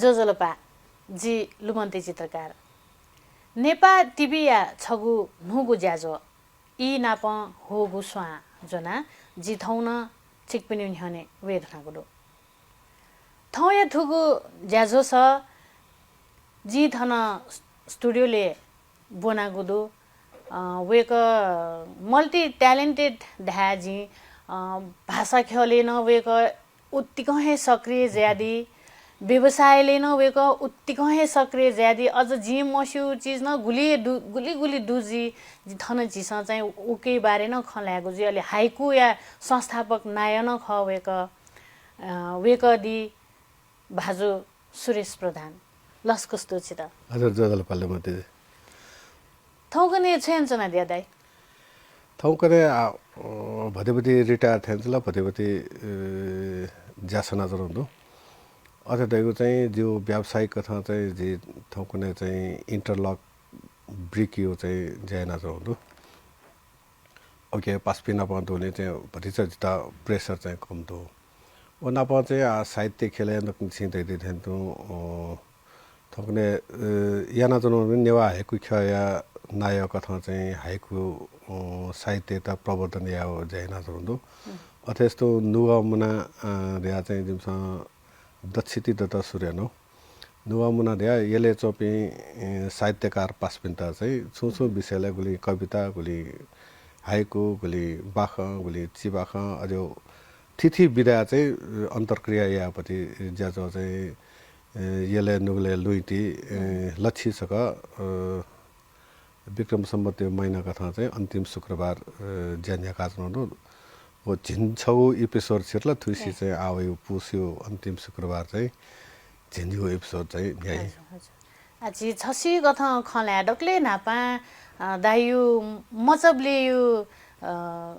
जजलपा जी लुमन्ते चित्रकार नेपा टिबिया छगु नुगु ज्याजो ई नाप हो गुस्वा जोना जी थौन चिकपिनि हने वेदना गुडो थौया थुगु ज्याजो स जी थन स्टुडियोले बोना गुडो वेक मल्टी ट्यालेन्टेड ढ्याजी भाषा खेले न वेक उत्तिकै सक्रिय ज्यादी व्यवसायले न वेक उत्तिकै सक्रिय ज्यादी अझ जी मस्यु चिज न गुली दुजी थन चिस चाहिँ उकै बारे न खल्यागु जी अलि हाइकु या संस्थापक नाय न ख वेक दि भाजु सुरेश प्रधान लस्कस्तो छित हजुर जजल पाले मते थौकने छेन्चना दिया दाइ थौकने भतेभते रिटायर थेन्चला भतेभते ज्यासना जरन्दो अझ दैगो चाहिँ जो व्यावसायिक कथा चाहिँ जे थौकने चाहिँ इन्टरलक ब्रिकियो चाहिँ ज्याना जरन्दो ओके पासपिना पन्तोले चाहिँ भतिचा जिता प्रेसर चाहिँ कम दो ओ नाप चाहिँ साहित्य खेले न छिँदै थेन्तो थौकने याना जनो नेवा हाइकु खया नाय कथा चाहिँ हाइकु साहित्य त प्रवर्तन या ज्याना जरन्दो अथेस्तो नुवा मुना र्या चाहिँ जिमसा दक्षिती दत्त सूर्यनो नुवा मुना र्या यले चोपी साहित्यकार पासपिन्ता चाहिँ छुछु विषयलाई गुली कविता गुली हाइकु गुली बाख गुली चिबाख अझो थिथि विधा चाहिँ अन्तर्क्रिया यापति ज्याजो चाहिँ यले नुगले लुइटी लच्छी सक विक्रम सम्बत महिना कथा चाहिँ अन्तिम शुक्रबार ज्यान्या काजनो वो झिन्छौ एपिसोड छिर्ला थुसी चाहिँ आयो पुस्यो अन्तिम शुक्रबार चाहिँ झिन्जु एपिसोड चाहिँ न्याय आछि छसी गथ खल्या डक्ले नापा दायु मचबले यु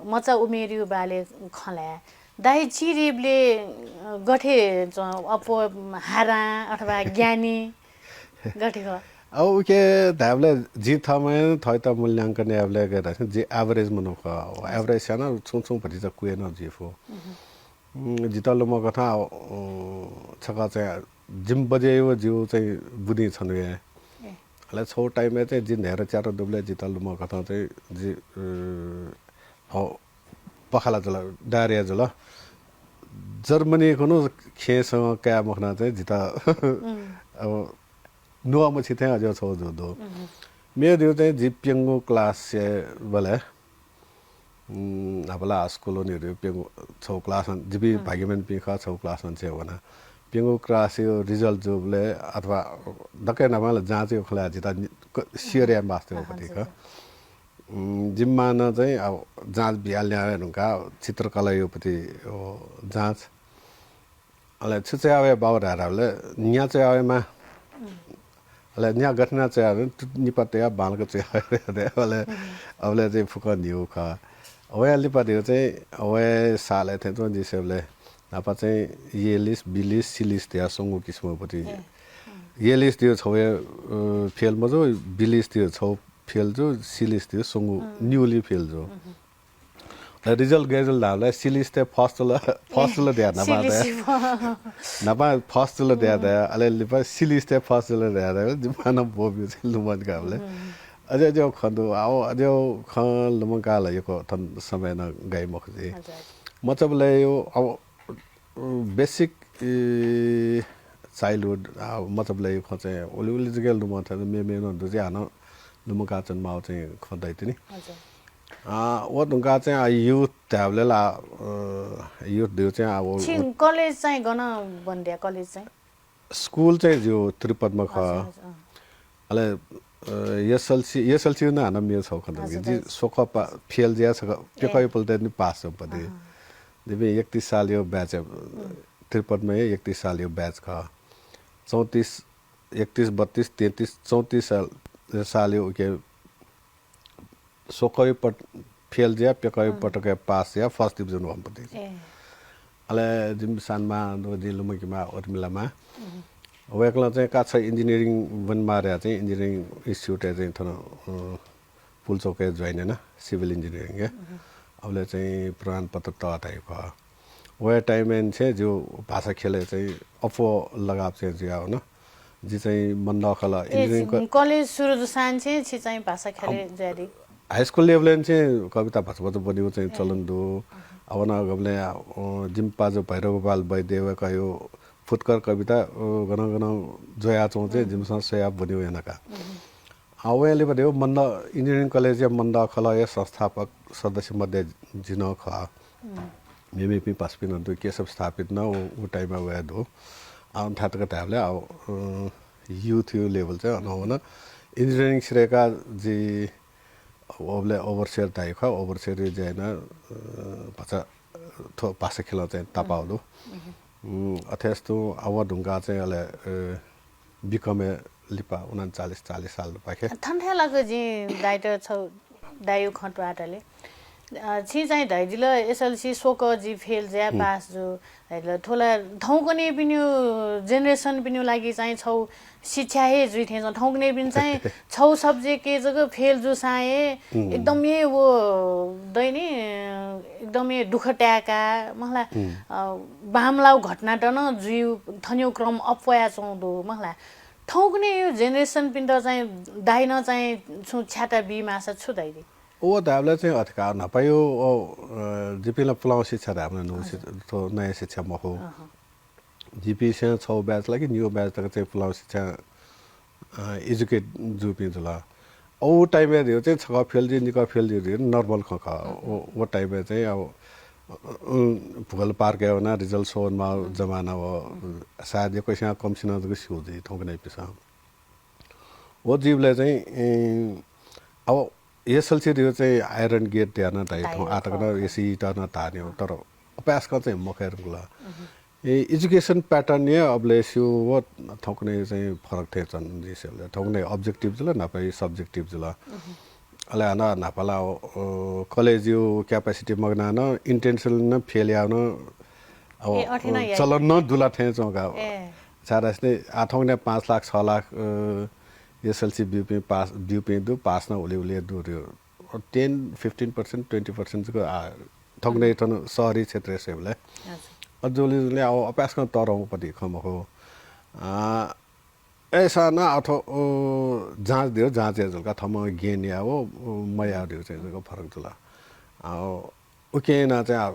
मचा उमेरियो बाले खल्या दाइ चिरिबले गठे अपो हारा अथवा ज्ञानी गठे अब के धाबले जी थमे थय त मूल्यांकन याबले गरा जे एभरेज मनो ख एभरेज साना छुछुङ भति त कुए न जिफो जितल म कथा छका चाहिँ जिम बजे यो जिउ चाहिँ बुद्धि छनु या हले छौ टाइम चाहिँ जिन हेर चार दुबले जितल म कथा चाहिँ जी हो पखाला जला डायरिया जला जर्मनी कोनु खेसँग क्या मखना चाहिँ जिता अब नुवा मछि थे अझ छौ दो मेरो दिउ चाहिँ जिप्यंगो क्लास से बले आपला स्कुल नि पेंगो छौ क्लास जिबी भाग्यमन पिखा छौ क्लास छ वना पेंगो क्लास यो रिजल्ट जोबले अथवा दकै नमाले जाँच यो खला जिता सिरिया मास्ते हो पति का जिम्मा न चाहिँ अब जाँच बिहाल ल्याए नुका चित्रकला यो पति जाँच अले छुचावे बावर हाराले न्या चाहिँ आवेमा अले न्या घटना चाहिँ निपत्या बालको चाहिँ अले अबले चाहिँ फुका निउ खा ओया लिपदियो चाहिँ ओया साले थे तो जिसेले नापा चाहिँ येलिस बिलिस सिलिस त्या संगु किस्मपति येलिस त्यो छवे फेल मजो बिलिस त्यो छौ फेल जो सिलिस त्यो संगु न्यूली फेल जो रिजल्ट गेजल दाले सिलिस ते फर्स्ट ल द्या नपा फर्स्ट ल द्या अले लिपा सिलिस ते फर्स्ट ल द्या जिमान बोबि लुमन गाले अझै जो खन्दो आओ अझै ख लुमका लयको थन समय न गई मखजे मतलब ले यो अब बेसिक चाइल्डहुड मतलब ले ख चाहिँ ओली जगल लुम छ मे न दुजे हान लुमका चन माउ चाहिँ खदै तिनी वो तुमका चाहिँ युथ ट्याबलेला युथ दिउ चाहिँ अब छिन कलेज चाहिँ गन बन्दिया कलेज चाहिँ स्कुल चाहिँ जो त्रिपदमा ख अले एसएलसी न हान मेरो छ खन्द जी सोख फेल ज्या छ पेकै पल्टे नि पास हो पदे दिबे 31 साल यो ब्याच त्रिपदमा 31 साल यो ब्याच ख 34 31 32 33 34 साल यो के सोकै पट फेल ज्या पेकै पटके पास या फर्स्ट डिभिजन हो पदे अले जिम सानमा दिलुमकीमा ओर्मिलामा वेकला चाहिँ काछ इन्जिनियरिङ वन मार्या चाहिँ इन्जिनियरिङ इन्स्टिट्युट चाहिँ थन पुलचोके जोइन हैन सिभिल इन्जिनियरिङ के अबले चाहिँ प्रमाण पत्र त हटाएको वे टाइम एन चाहिँ जो भाषा खेले चाहिँ अफो लगाव चाहिँ जिया हो न जी चाहिँ मन नखला इन्जिनियरिङ कलेज सुरु जुसान चाहिँ चाहिँ भाषा खेले जारी हाई स्कुल लेभल चाहिँ कविता भाषा बनियो चाहिँ चलन दो अब न गमले जिम्पाजो भैरव गोपाल वैदेव कयो फुटकर कविता गन गन जोया चौ चाहिँ जिमसँग सया बनियो यहाँका अवयले बनियो मन्द इन्जिनियरिङ कलेज मन्द खला या संस्थापक सदस्य मध्ये जिन ख मेमेपी पासपिन दो केशव स्थापित न वो टाइममा वया दो आउन ठाटका टाइमले युथ यो लेभल चाहिँ अनहुन इन्जिनियरिङ श्रेका जी ओबले ओभरसेयर टाइप ओभरसेयर जाइन भाषा थो भाषा खेल चाहिँ तपाउदो अथेस्तो आवा ढुङ्गा चाहिँ अले बिकमे लिपा 39-40 साल पाखे ठन्डा लाग्यो जी डाइटर छौ डायु खटवाटले छि चाहिँ ढाइदिल एसएलसी सोक जी फेल ज्या पास जो हैला थोला ठौकने पिन्यो जेनेरेसन पिन्यो लागि चाहिँ छौ शिक्षा हे जुइ थे ठौकने पिन चाहिँ छौ सब्जेक्ट के जगह फेल जो साए एकदमै वो दैनी एकदमै दुख ट्याका मलाई बामलाउ घटना त न जुइ थन्यो क्रम अपया चौदो मलाई ठौकने यो जेनेरेसन पिन त चाहिँ दाइन चाहिँ छु छ्याटा बी मासा छु दाइदी ओ दाबले चाहिँ अधिकार नपायो जिपीला पुलाउ शिक्षा हाम्रो नु तो नयाँ शिक्षा म हो जिपी से 6 ब्याच लागि न्यू ब्याच तक चाहिँ पुलाउ शिक्षा एजुकेट जुपी जुला ओ टाइम दियो चाहिँ छ फेल जी निका फेल जी नर्मल ख ओ टाइम चाहिँ अब भूगोल पार्क गयो ना रिजल्ट सोनमा जमाना हो सायद यो कैसा कम सिना जको सिउजी ठोकनै पिसा ओ जीवले चाहिँ अब एसएलसी दियो चाहिँ आइरन गेट त्याना टाइप आटकन एसी टर्न तान्यो तर अभ्यास का चाहिँ मखेर गुला ए एजुकेसन प्याटर्न ये अबले सिउ वो ठोकने चाहिँ फरक थे छन् जिसले ठोकने अब्जेक्टिभ जुल नपाई सब्जेक्टिभ जुल अले ana napala कलेज यो क्यापेसिटी मगना न इन्टेन्सन न फेल याउन अब चलन न दुला थे चौका सारासले आठौं ने 5 lakh 6 lakh SLC BP pass BP दु पास न ओले ओले दुर्यो 10-15% 20% को ठग्ने टन सहरी क्षेत्र सेबले अजोले अब अभ्यास गर्न तरौ पति खम हो ऐसा ना अथो जाँच दियो जाँच जलका थम गेन या हो मया दियो चाहिँ को फरक जुला ओके ना चाहिँ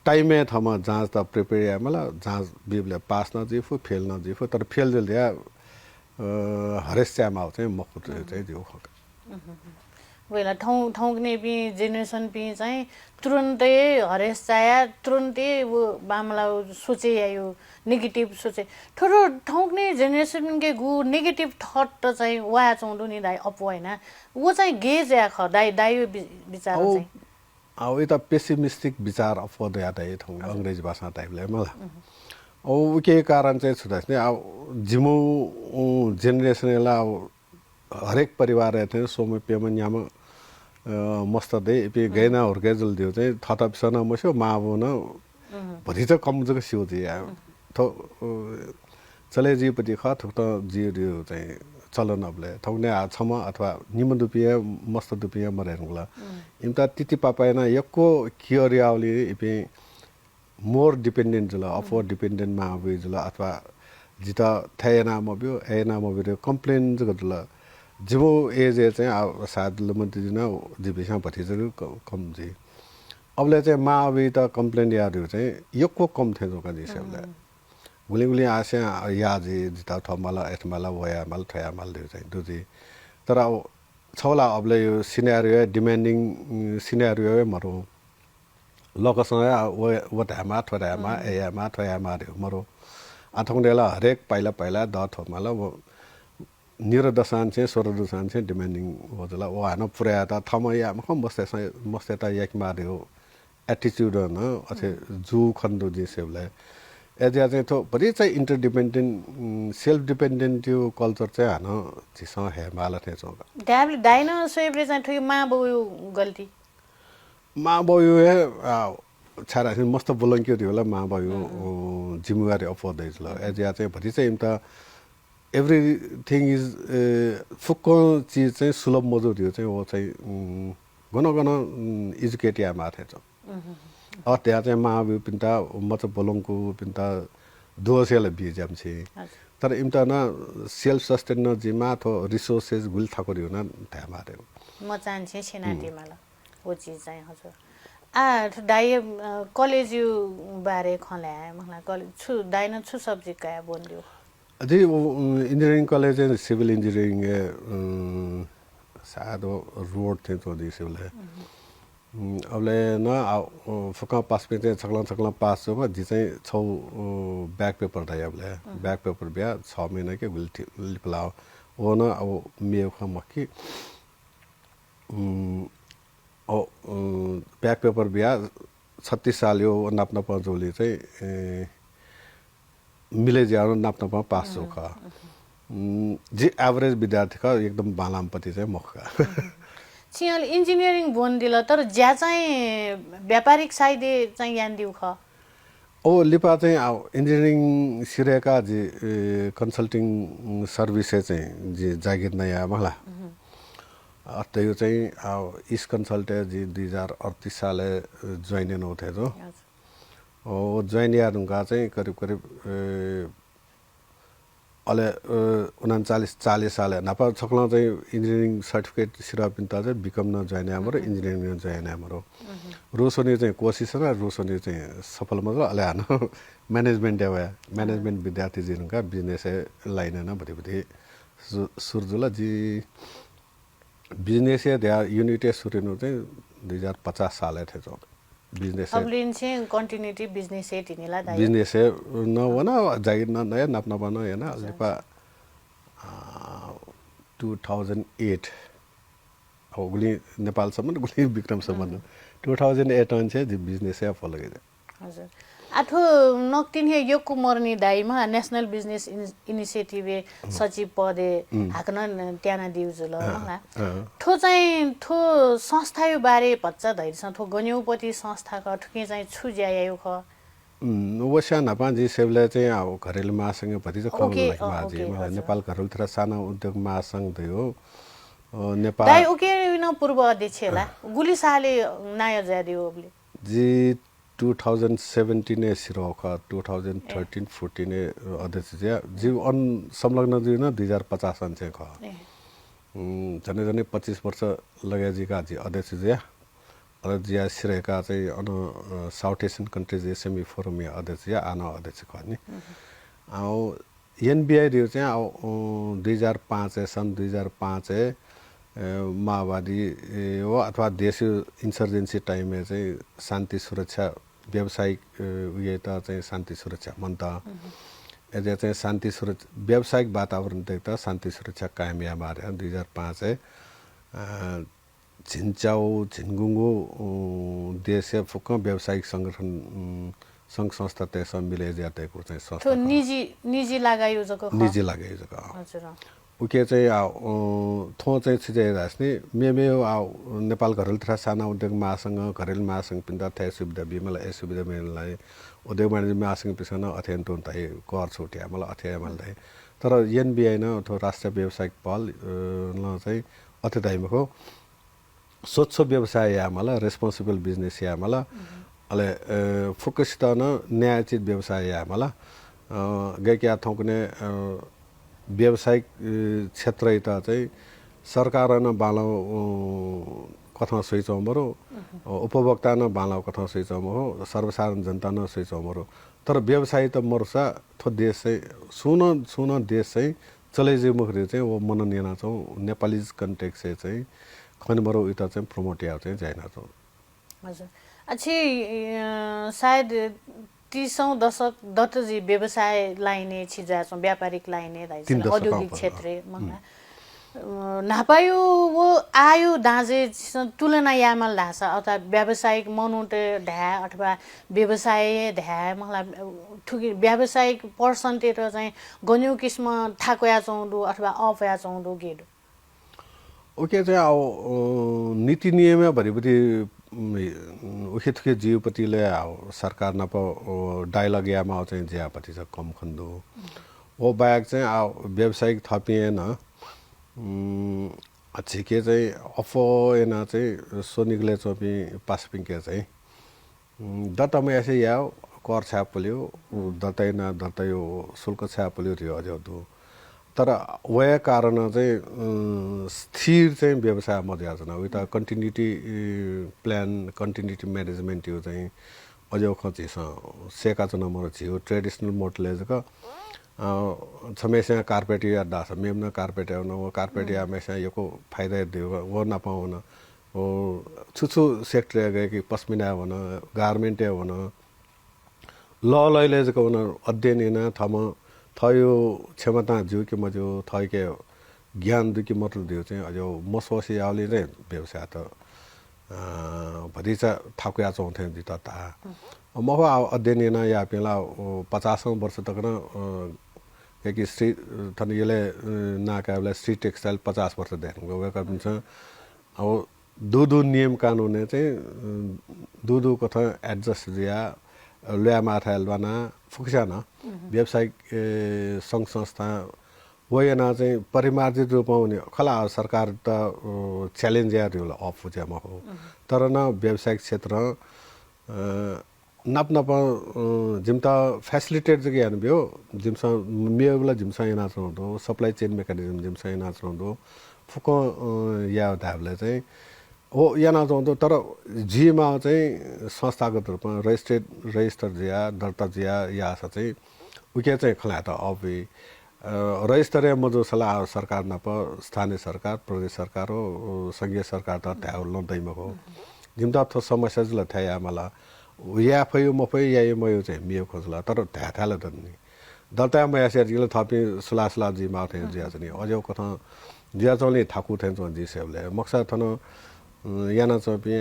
टाइम में थम जाँच त प्रिपेयर या मलाई जाँच बिबले पास न जिफु फेल न जिफु तर फेल जल दिया हरेस च्यामा चाहिँ मखुट चाहिँ दियो खक वेला ठौकने पि जेनेरेसन पि चाहिँ तुरुन्तै हरेस चाया तुरुन्तै वो बामला सोचे आयो नेगेटिभ सोचे थोरो ठौकने जेनेरेसन के गु नेगेटिभ थट त चाहिँ वा चौदो नि दाइ अप हैन वो चाहिँ गेज या ख दाइ विचार चाहिँ अब यो त पेसिमिस्टिक विचार अफोर्ड या दाइ ठौ अंग्रेजी भाषा टाइपले मलाई औ के कारण चाहिँ छुटास नि अब जिमो जेनेरेसनला हरेक परिवार रहते सोमे पेमन याम मस्त दे पे गैना हुर्के जल दियो चाहिँ थतपसन मसो माबो न भरि त कम जको सिउ दि थो चले जी पति ख थुक त जी दियो चाहिँ चलन अबले थौने आ छम अथवा निम दुपिया मस्त दुपिया मरेनगला इमता तिति पापायना यक्को क्युरियाउली इपे मोर डिपेन्डेन्ट जुल अफोर्ड डिपेन्डेन्ट मा वे जुल अथवा जिता थयना मब्यो एना मब्यो कम्प्लेन जको जुल जिमो एज चाहिँ सायद लमन्ती दिन जिबिसा भतिजको कम जी अबले चाहिँ मा अबे त कम्प्लेन यादहरु चाहिँ यक्को कम थे जोका जिसले गुली आसे याजी जिता थमला एथमला वया मल थया मल दियो चाहिँ दुजी तर अब छौला अबले यो सिनेरियो डिमान्डिङ सिनेरियो मरो लकसँग वटामा थोरामा एयामा थयामा मरो आठौंडेला हरेक पहिला द थमला निर दशान चाहिँ 16 दशान चाहिँ डिमान्डिङ होजला ओ हान पुरा त थमया म मस्ते त एक मार्यो एटिट्युड न अथे जु खन्दो जिसेबले एजा चाहिँ थो बढी चाहिँ इन्टरडिपेन्डेन्ट सेल्फ डिपेन्डेन्ट यो कल्चर चाहिँ हान जिस हे माला थे छ ड्याबले डाइन सोएबले चाहिँ थो मा बयो गल्ती मा बयो हे छारा मस्त बोलंक्यो दियो होला मा बयो जिम्मेवारी अफोर्ड दैजला एजा चाहिँ बढी चाहिँ इमता एभ्रीथिङ इज फुक्को चीज चाहिँ सुलभ मजदुर दियो चाहिँ वो चाहिँ गन एजुकेट या माथे छ त्यहाँ चाहिँ मा पिन्ता म चाहिँ बोलङको पिन्ता दोसेला बीजम छे तर इमता न सेल्फ सस्टेन न जिमा थो रिसोर्सेस गुल ठाकुर हुन था मारे म चाहन्छु छिनाटी मला वो चीज चाहिँ हजुर डाइ कलेज यु बारे खले मलाई कलेज छु डाइन छु सब्जेक्ट का बोन्दियो अझै इन्जिनियरिङ कलेज सिभिल इन्जिनियरिङ सादो रोड थे तो दी सिविल अबले न फका पास पे छकला पास हो जि चाहिँ छौ ब्याक पेपर दाइ अबले ब्याक पेपर बिया 6 महिना के गुल्टी पलाओ ओ न अब मेयो खमकी ओ ब्याक पेपर बिया 36 साल यो नाप्न पजोली चाहिँ मिले ज्यानो नाप्न पास हो खा जे एभरेज विद्यार्थी का एकदम बालामपति चाहिँ मखका छियल इन्जिनियरिङ बोन्दिल तर ज्या चाहिँ व्यापारिक साइडे चाहिँ यान दिउ ख ओ लिपा चाहिँ इन्जिनियरिङ सिरेका जे कन्सल्टिङ सर्भिसेस चाहिँ जे जागिर नयाँ मला अत यो चाहिँ इस कन्सल्टे जी 2038 साले जोइन होते जो ओ जोइन यारुंगा चाहिँ करिब अले 39-40 साल नापा छकला चाहिँ इन्जिनियरिङ सर्टिफिकेट सिरा पिन्ता चाहिँ बिकम न जोइन हाम्रो इन्जिनियरिङ न जोइन हाम्रो रोसोनी चाहिँ कोशिश र रोसोनी चाहिँ सफल मतलब अले हान म्यानेजमेन्ट या म्यानेजमेन्ट विद्यार्थी जिनका बिजनेस लाइन न भति सुरजुला जी बिजनेस या युनिट सुरिनु चाहिँ 2050 साल थे जो बिजनेस अबलिन चाहिँ कन्टिन्युटी बिजनेस ए तिनीला दाइ बिजनेस न वना जागिर न नया नाप्न बन हैन लिपा 2008 हो गुली नेपाल सम्म गुली विक्रम सम्म 2008 मा चाहिँ बिजनेस ए फलो गरे हजुर आठो नक्तिन हे यो कुमर्नी दाइमा नेशनल बिजनेस इनिसिएटिभ सचिव पदे हाकन त्याना दिउजुल होला ठो चाहिँ ठो संस्था यो बारे पच्चा धैरसँग ठो गन्यौपति संस्थाका ठुके चाहिँ छु ज्यायो ख वस्या नपा जी सेवले चाहिँ घरेलु महासंघ भति चाहिँ कम लागि मलाई नेपाल घरेलु थरा साना उद्योग महासंघ थियो नेपाल दाइ ओके न पूर्व अध्यक्षला गुली साले नाय ज्यादियो ओबले जी 2017 ने सिरोखा 2013-14 ने अध्यक्ष जीव अन संलग्न जी न 2050 सन चाहिँ ख जने 25 वर्ष लगे जी का जी अध्यक्ष जी अध्यक्ष जी सिरेका चाहिँ on South Asian countries SME forum या अध्यक्ष या आना अध्यक्ष ख नि एनबीआई रियो चाहिँ 2005 सन 2005 माओवादी हो अथवा देश इन्सर्जेन्सी टाइम में चाहिँ शान्ति सुरक्षा व्यावसायिक उयता चाहिँ शान्ति सुरक्षा मनता यदि चाहिँ शान्ति सुरक्षा व्यावसायिक वातावरण देख्दा शान्ति सुरक्षा कायम या मारे 2005 झिन्चाउ झिन्गुङ्गो देश फुक्क व्यावसायिक संगठन संघ संस्था त्यसमा मिले ज्यातेको चाहिँ संस्था निजी लगायोजको निजी लगायोजको हजुर उके चाहिँ थो चाहिँ छिजे रास्ने मेमे नेपाल घरेलु तथा साना उद्योग महासंघ घरेलु महासंघ पिन्दा थे सुविधा बिमल ए सुविधा मेललाई उद्योग वाणिज्य महासंघ पिसन अध्ययन तो तै कर छोट्या मलाई अथ्या मलाई तर एनबीआई न अथवा राष्ट्रिय व्यावसायिक पहल ल चाहिँ अत्यधाइमको स्वच्छ व्यवसाय या मलाई रेस्पोन्सिबल बिजनेस या मलाई अले फोकस त न न्यायोचित व्यवसाय या मलाई गएका थौकने व्यावसायिक क्षेत्र त चाहिँ सरकार न बालो कथा सोइचौ मरो उपभोक्ता न बालो कथा सोइचौ मरो सर्वसाधारण जनता न सोइचौ मरो तर व्यवसाय त मर्सा थो देश चाहिँ सुन देश चाहिँ चले जे मुखले चाहिँ वो मन नेना छौ नेपाली कन्टेक्स्ट चाहिँ खन मरो उता चाहिँ प्रमोट या चाहिँ जाइना छौ हजुर अच्छी शायद 30औं दशक दत्तजी व्यवसाय लाइने छिजाछौँ व्यापारिक लाइने औद्योगिक क्षेत्र मंगा नापायो वो आयो दाजे तुलना यामल धासा अथवा व्यावसायिक मनुटे ढ्या अथवा व्यवसाय ढ्या मलाई ठुकी व्यावसायिक पर्सेन्टेज चाहिँ गन्यौ किस्म थाकोया चौँदो अथवा अफया चौँदो गेडो ओके चाहिँ नीति नियम भरिपति उखे थुके जीवपतिले सरकार न डायलग यामा चाहिँ ज्यापति चाहिँ कम खन्दो वो बाहेक चाहिँ व्यावसायिक थपिएन छिके चाहिँ अफोएन चाहिँ सोनिकले चोपी पासपिङके चाहिँ दटम ऐसे या कर छापल्यो दर्तै न दर्तै शुल्क छापल्यो रियो अझ दु तर वया कारण चाहिँ स्थिर चाहिँ व्यवसाय मजा आउँछ उता कन्टिन्युटी प्लान कन्टिन्युटी म्यानेजमेन्ट यो चाहिँ अझ खचिस सेका चाहिँ नम्बर छियो ट्रेडिसनल मोडले चाहिँ छमेस्या कार्पेट या दास मेमना कार्पेट आउन वो कार्पेट या मेस्या योको फाइदा दियो वो नपाउन ओ छुछु सेक्टर गए कि पस्मिना भन गार्मेन्ट भन ल लैले चाहिँ अध्ययन होइन थम थयो क्षमता जिउ कि मजो थयो के ज्ञान दुकी मतलब दियो चाहिँ अझ मसोसी आउले चाहिँ व्यवसाय त भरिचा ठाकुया चौथे दिता ता महो अध्ययन या पेला 50 वर्ष तक न कि स्ट्रीट थन यसले नाकाबले स्ट्रीट टेक्सटाइल 50 वर्ष देख्नु गएको हुन्छ अब दुदु नियम कानुन चाहिँ दुदु कथा एडजस्ट दिया ल्या माथालवाना फुक्सा न व्यावसायिक सङ्घ संस्था वयना चाहिँ परिमार्जित रूपमा हुने खला सरकार त च्यालेन्ज यारहरु अफ हुच्यामा हो तर न व्यावसायिक क्षेत्र नप नप जिम्ता फ्यासिलिटेट चाहिँ यान भयो जिमसा मेबला जिमसा yana चोंदो सप्लाई चेन मेकानिजम जिमसा yana चोंदो फुको या धाबले चाहिँ हो yana चोंदो तर जीमा चाहिँ संस्थागत रूपमा रजिस्टर जिया दर्ता जिया या चाहिँ उके चाहिँ खला त अबे रजिस्टर मजो सल्लाह सरकार नप स्थानीय सरकार प्रदेश सरकार हो संघीय सरकार त त्या लदैमा हो जिम्ता त समस्या जला थाया मला या फयो मफै या मयो चाहिँ मियो खोजला तर त्या थाले त नि दर्ता मया सेजिल थपि सुलासला जी माथे जिया चाहिँ अझौ कथा जिया चौले ठाकु थेन चौ जी सेबले मक्सा थन याना चपि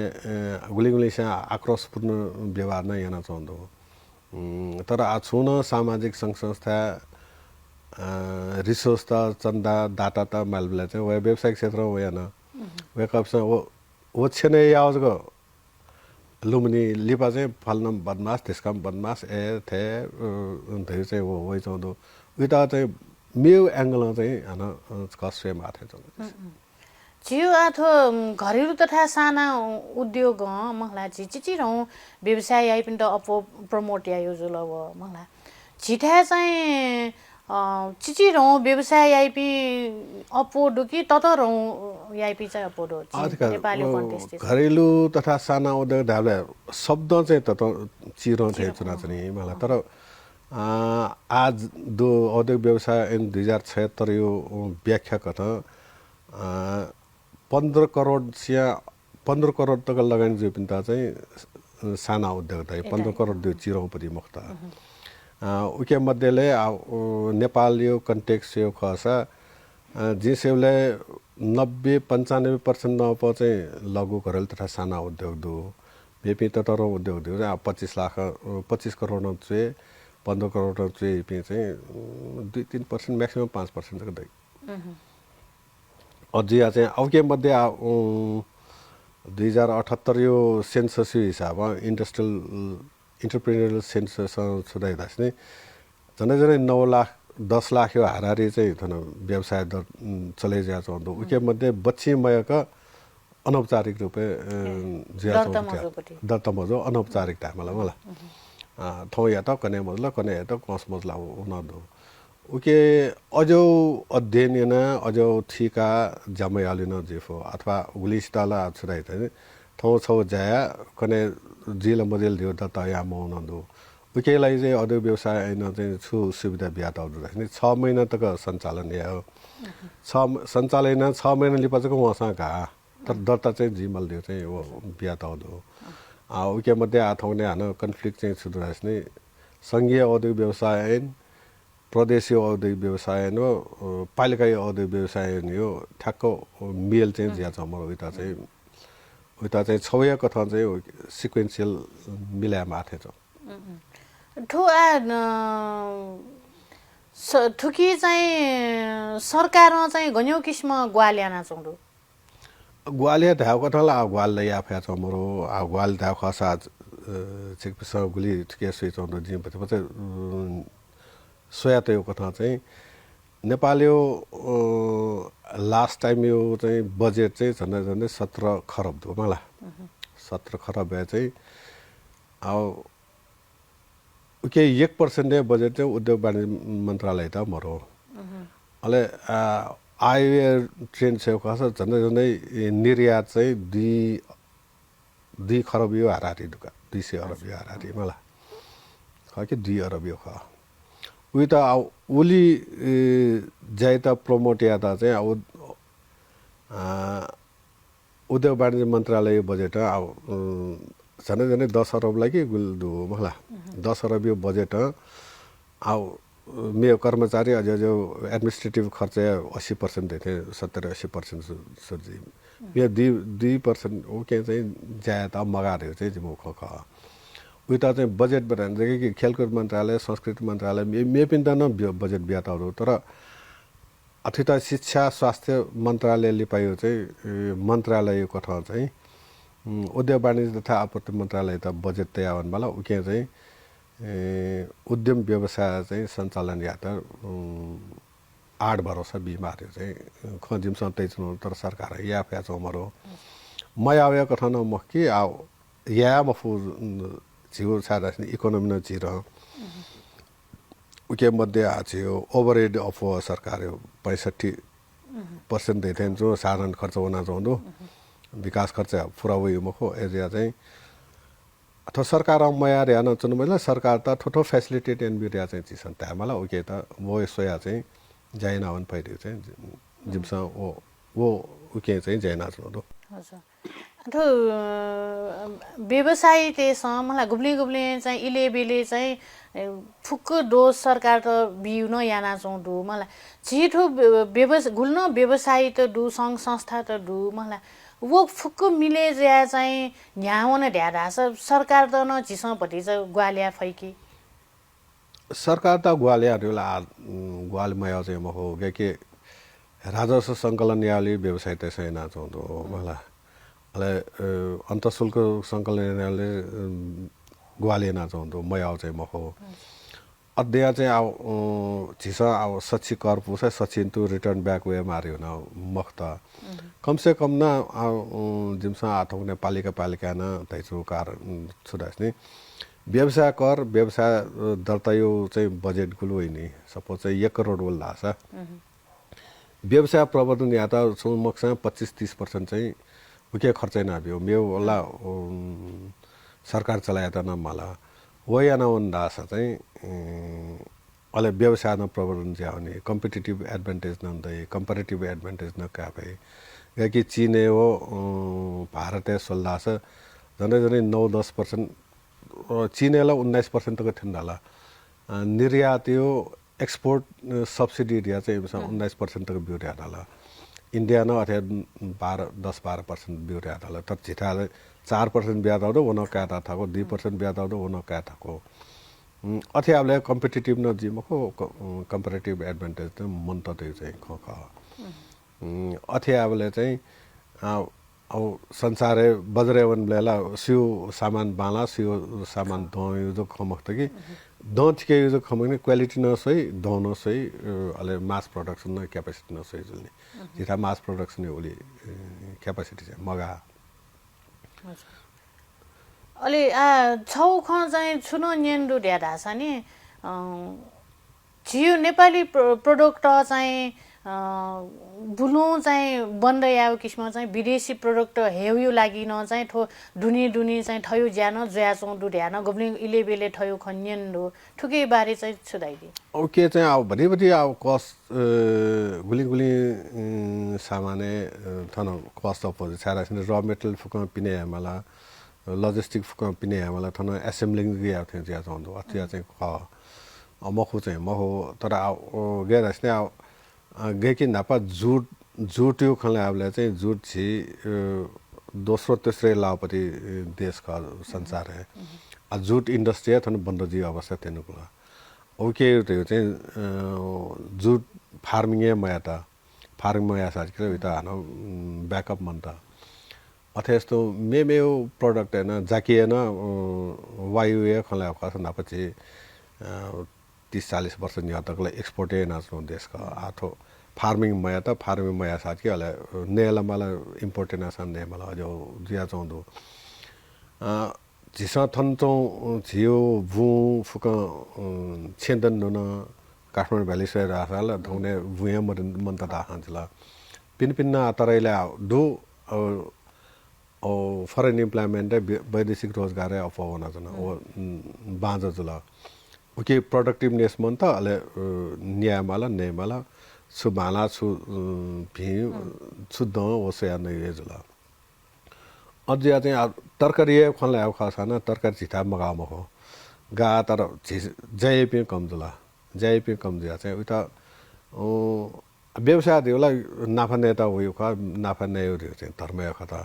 गुलिगुलिसा आक्रोशपूर्ण व्यवहार नै याना चौंदो तर आछुन सामाजिक सङ्घ संस्था रिसोर्स त चन्दा डाटा त मालबला चाहिँ व्यावसायिक क्षेत्र हो याना वेकअपस वो छने याजको लुम्नी लिपा चाहिँ फल्न बदमास त्यसकम बदमास ए थे धेरै चाहिँ वो वइ चौंदो उता चाहिँ मेउ एंगल चाहिँ हैन कस्वे माथे चौंदो जियो आथो घरेलु तथा साना उद्योग महला चिचिरौ व्यवसाय आइ पनि त अपो प्रमोट या युजुल हो महला छिठा चाहिँ चिचिरौ व्यवसाय आइपी अपोडो कि ततरौ आइपी चाहिँ अपोडो नेपाली कन्टेक्स्ट घरेलु तथा साना उद्योग धाबले शब्द चाहिँ त चिरो थे चुना चाहिँ मलाई तर आज दो औद्योगिक व्यवसाय इन 2076 यो व्याख्या कथा 15 करोड या 15 करोड तक लगानी जो पिन्ता चाहिँ साना उद्योग त 15 करोड दियो चिरो परि मुक्त उके मध्येले नेपाल यो कन्टेक्स्ट यो खसा जिसेले 90-95% नप चाहिँ लघु घरेलु तथा साना उद्योग दो बेपि त तर उद्योग दो 25 करोड चाहिँ 15 करोड चाहिँ पे चाहिँ 2-3% म्याक्सिमम 5% तक दै अझै चाहिँ औके मध्ये 2078 यो सेन्सस हिसाबमा इन्डस्ट्रियल इन्टरप्रेन्योरल सेन्सस सुधाइदास नै झन्डै 9 लाख 10 लाख यो हारारी चाहिँ थन व्यवसाय चले जा चोंदो उके मध्ये बच्ची मयका अनौपचारिक रूपे जिया दत्त मजो अनौपचारिक मलाई थौ या त कने मजला कने या त कस मजला उनदो उके अझौ अध्ययन न अझौ थिका जमयालिन जेफो अथवा गुलिस्ताला छुराइ त थौ छौ जाया कने जिल मोडेल दियो त या मौनदो उकेलाई चाहिँ औद्योगिक व्यवसाय ऐन चाहिँ छु सुविधा ब्यात आउँदो नि 6 महिना तक सञ्चालन या 6 महिना लिपाचको वसा का तर दर्ता चाहिँ जिमल दियो चाहिँ वो ब्यात आउँदो उके मध्ये आथौने हान कन्फ्लिक्ट चाहिँ सुधार्स नि संघीय औद्योगिक व्यवसाय ऐन प्रदेशीय औद्योगिक व्यवसाय ऐन पालिकाई औद्योगिक व्यवसाय ऐन यो ठ्याक्क मेल चाहिँ ज्या छ म उता चाहिँ छौया कथा चाहिँ सिक्वेन्शियल मिलाया माथे छ ठुकी चाहिँ सरकारमा चाहिँ गन्यौ किसिम ग्वाल्याना चौंदो ग्वालिया धाव कथाला ग्वाल या फ्या छ मरो ग्वाल धाव खसा चिकपिस गुली के सुइ चौंदो जिम पछि सोया त यो कथा चाहिँ नेपालयो लास्ट टाइम यो चाहिँ बजेट चाहिँ झन्डै 17 खरब दो मलाई 17 खरब भए चाहिँ अब ओके 1% बजेट चाहिँ उद्योग वाणिज्य मन्त्रालय त मरो अहिले हाइवे ट्रेन सेवा कसो झन्डै झन्डै निर्यात चाहिँ 2 खरब यो हाराहारी ढुका 200 अरब यो हाराहारी मलाई ख कि 2 अरब यो ख उही त उली जाइ त प्रमोट या त चाहिँ अब उद्योग वाणिज्य मन्त्रालय बजेट अब झन्डै झन्डै 10 अरबलाई कि गुल्दु मला 10 अरब यो बजेट अब मेरो कर्मचारी अझ जो एडमिनिस्ट्रेटिभ खर्च 80% दिथे 70-80% सर्जी यो 2% ओके चाहिँ ज्यादा मगारे चाहिँ जिमो ख उही त चाहिँ बजेट बनाएर कि खेलकुद मन्त्रालय संस्कृति मन्त्रालय मे पनि त न बजेट ब्याताहरू तर अथवा शिक्षा स्वास्थ्य मन्त्रालयले पायो चाहिँ मन्त्रालय कथा चाहिँ उद्योग वाणिज्य तथा आपूर्ति मन्त्रालय त बजेट तयार वाला उके चाहिँ उद्यम व्यवसाय चाहिँ सञ्चालन या त 8 भरोसा बिमार चाहिँ खजिमसँग तैचनो तर सरकार या प्याच मरो मयावे कथा न मक्की आ या मफु जिउ सादा इकोनोमी न जिर उके मध्ये आछियो ओभरहेड अफ सरकार 65% देथे जो साधारण खर्च हुन चाहँदो विकास खर्च पुरा उयो मखो एरिया चाहिँ अथवा सरकार मया रे न चुन मैले सरकार त ठोठो फेसिलिटेट एन्ड बिरिया चाहिँ चिसन त मलाई ओके त वो सोया चाहिँ जाइन आवन पैदे चाहिँ जिमसा वो उके चाहिँ जाइन आछनो हजुर अथवा व्यवसाय त्यसमा मलाई गुब्ली चाहिँ इलेबेले चाहिँ फुक्क डोज सरकार त बिउ न याना चाउँदु मलाई छिटो गुल्न व्यवसाय त डु सङ्घ संस्था त डु मलाई वो फुक्क मिले ज्या चाहिँ न्यावन ढ्याडा सरकार त न झिसपट्टि चाहिँ ग्वालिया फैकी सरकार त ग्वालियाहरुला ग्वालमय चाहिँ म हो के राजस्व सङ्कलन न्यायालय व्यवसाय त्यसै न चाउँदो मलाई अन्तशुल्क सङ्कलन न्यायालय ग्वालिया न चाउँदो मय चाहिँ म हो अध्यय चाहिँ अब झिसा अब सच्ची कर पुसा सचिन टु रिटर्न ब्याक वे मार्यो न मख्त कम से कम न जिमसा आथौ ने पालिका न तैचो कार छुदास नि व्यवसाय कर व्यवसाय दर्ता यो चाहिँ बजेट गुलो हैनी सपोज चाहिँ 1 करोड वल्ला छ व्यवसाय प्रवर्धन या त सुमक्सा 25-30% चाहिँ उके खर्च नभ्यो मेउ वल्ला सरकार चलाया त न मला वयाना वन्दास चाहिँ अले व्यवसाय न प्रवर्धन ज्याउने कम्पिटिटिभ एडभान्टेज नन्दै कम्पेरेटिभ एडभान्टेज न कापे कि चीने हो भारतीय सोल्दास झन्डै 9-10% चीनेलाई 19% तक थिन्दाला निर्यात यो एक्सपोर्ट सब्सिडी दिया चाहिँ 19% तक बिउ ऱ्याडाला इन्डिया न अथवा 10-12% बिउ ऱ्याडाला तर झिटाले 4% ब्याज आउँदो वन काटा थाको 2% ब्याज आउँदो वन का थाको अथवा कम्पिटिटिभ न जिमको कम्पेरेटिभ एडभान्टेज त मन त त्यो चाहिँ ख अथवा चाहिँ अब संसारे बजरेवन बेला सिउ सामान बाला सिउ सामान दो युज खमक कि दो के युज खमक क्वालिटी न सही दो न सही अले मास प्रोडक्सन न क्यापेसिटी न सही जुल्ने जिता मास प्रोडक्सन ओली क्यापेसिटी चाहिँ मगा अलि छौ ख चाहिँ छुनो न्यान्डु ढ्याडा छ नि जियो नेपाली प्रोडक्ट चाहिँ बुलो चाहिँ बन्द याउ किसिम चाहिँ विदेशी प्रोडक्ट हेउ लागि न चाहिँ ठो डुनी चाहिँ ठयो ज्यान ज्याचौँ डुड्यान गोब्लिङ इलेबेले ठयो खन्यन्डो ठुके बारे चाहिँ छुदाइदि ओके चाहिँ अब भनिबटी अब कस्ट गुली सामाने थन कस्ट अफ सारा र मेटेरियल फुकमा पिने हामीलाई लजिस्टिक फुकमा पिने हामीलाई थन एसेम्बलिङ गएको थियो ज्या चाउँदो अथवा चाहिँ मखु चाहिँ महो तर अब गएर चाहिँ अब गएकी नापा जुट यो खले आबले चाहिँ जुट छि दोस्रो तेस्रो लापति देश का संसार है जुट इंडस्ट्री थन बन्द जी अवस्था तेनुको ओके त्यो चाहिँ जुट फार्मिङ मयाता फार्मिङ मया साज के उता हानो ब्याकअप मन्त अथे यस्तो मेमेओ प्रोडक्ट हैन जाकिएन वायु खले खस नापछि 30-40 वर्ष निहतकलाई एक्सपोर्टे नाच्नु देशका आठो फार्मिङ मया साथ के अले नेला मला इम्पोर्टे नासन ने मला जो जिया चाउँदो 지사 턴종 지요 부 fuka chendan nona Kathmandu Valley se rasala dhone vuya manta da hanjla pinna ataraila do foreign employment वैदेशिक रोजगार अफवाना जना ओ बाँझ जुला ओके प्रोडक्टिवनेस मन त अले न्यायमाला नेमाला सुबाला सु भि सुद ओसे या नै जुला अझै चाहिँ तरकारी खनले आउ खासाना तरकारी छिटा मगाम हो गा तर जय पे कम जुला जय पे कम दिया चाहिँ उता व्यवसाय दिउला नाफा नेता हो खा नाफा नै हो चाहिँ धर्मय खता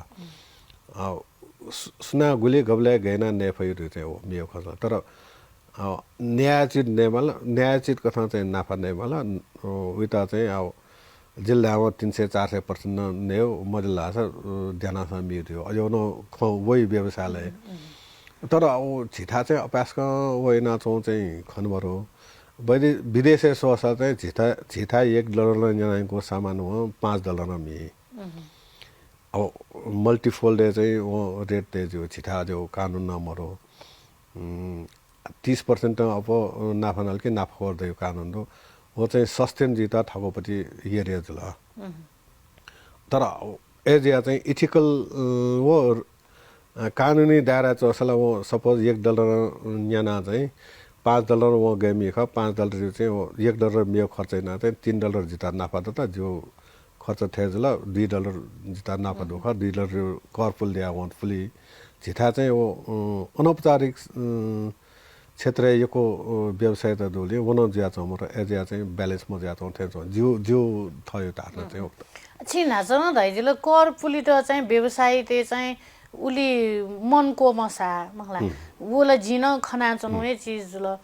सुना गुली गबले गएना ने फैरु चाहिँ हो मियो खसा तर न्यायचित नेमाला न्यायचित कथा चाहिँ नाफा नेमाला उता चाहिँ जिल्लामा 300-400% नेउ मजला छ ध्यानसा मियो अझ न वही व्यवसायले तर छिटा चाहिँ अपासका वइना चाहिँ खनबरो विदेशी सोसा चाहिँ छिटा $1 जनाको सामान हो $5 मि अब मल्टिफोल्ड चाहिँ वो रेट ते जो छिटा जो कानुन नमरो 30% अब नाफानल के नाफा गर्दै कानुन हो वो चाहिँ सस्टेन जिता ठगोपति हेरे जुल तर एजिया चाहिँ इथिकल वो कानुनी दायरा चसला वो सपोज $1 न्याना चाहिँ $5 वो गेमी ख $5 चाहिँ वो $1 मियो खर्च न चाहिँ $3 जिता नाफा त जो खर्च थेजला $2 जिता नाफा दो ख $2 करफुल दिया वन्ट फुली जिता चाहिँ वो अनौपचारिक क्षेत्र यको व्यवसाय त दोले वनो ज्या छ मर एजिया चाहिँ ब्यालेन्स म ज्या छ थेज जो जो थयो तार्न चाहिँ उक्त छिना जन दैजिलो कर पुलिट चाहिँ व्यवसाय ते चाहिँ उली मनको मसा मखला वोला जिन खना चनुने चीज ल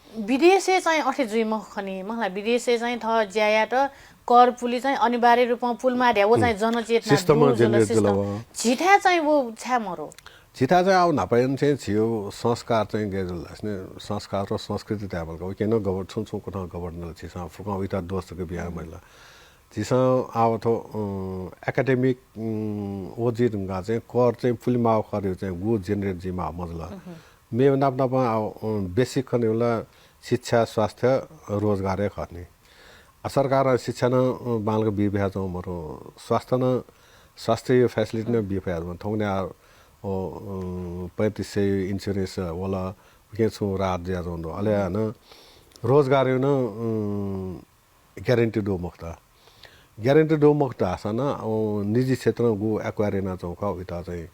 विदेशे चाहिँ अठे जुइ म खनी मखला विदेशे चाहिँ थ ज्याया त कर पुली चाहिँ अनिवार्य रूपमा पुलमा ढ्या वो चाहिँ जनचेतना सिस्टम छिटा चाहिँ वो छ्या मरो छिटा चाहिँ आउ नपाइन चाहिँ छियो संस्कार चाहिँ गेजल हैन संस्कार र संस्कृति त्याबलको केनो गबर छु कोठा गवर्नल छिसा फुका उता दोस्तको बिहा मैला छिसा आउ थो एकाडेमिक ओजी ढंगा चाहिँ कर चाहिँ फुल माउ खर्यो चाहिँ गु जेनरेट जिमा मजला मे नाप आउ बेसिक खनेला शिक्षा स्वास्थ्य रोजगार खर्ने सरकार शिक्षा न बालको बिहा चाहिँ मरो स्वास्थ्य फेसिलिटी न बिहा थौने 3500 इन्स्योरेन्स वाला के छु रात ज्या जोंदो अले न रोजगार न ग्यारेन्टी दो मुक्त आसन निजी क्षेत्र गु एक्वायरेना चौका उता चाहिँ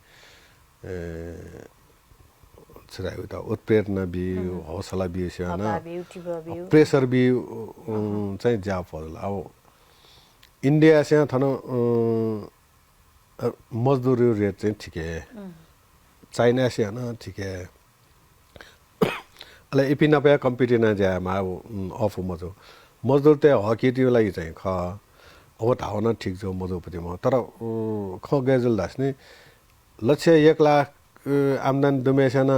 छिराइ उता उत्प्रेरणा बि हौसला बि छन प्रेसर बि चाहिँ जा पर्ला अब इन्डिया से थन मजदूरी रेट चाहिँ ठिकै चाइना से न ठिकै अले इपि नपया कम्पिटिना जा मा अफ मजदूर ते हकिटियो लागि चाहिँ ख अब धाउन ठिक जो मजदूरपति म तर ख गेजल दास्ने लक्ष्य 1 लाख आमदानी दुमेसन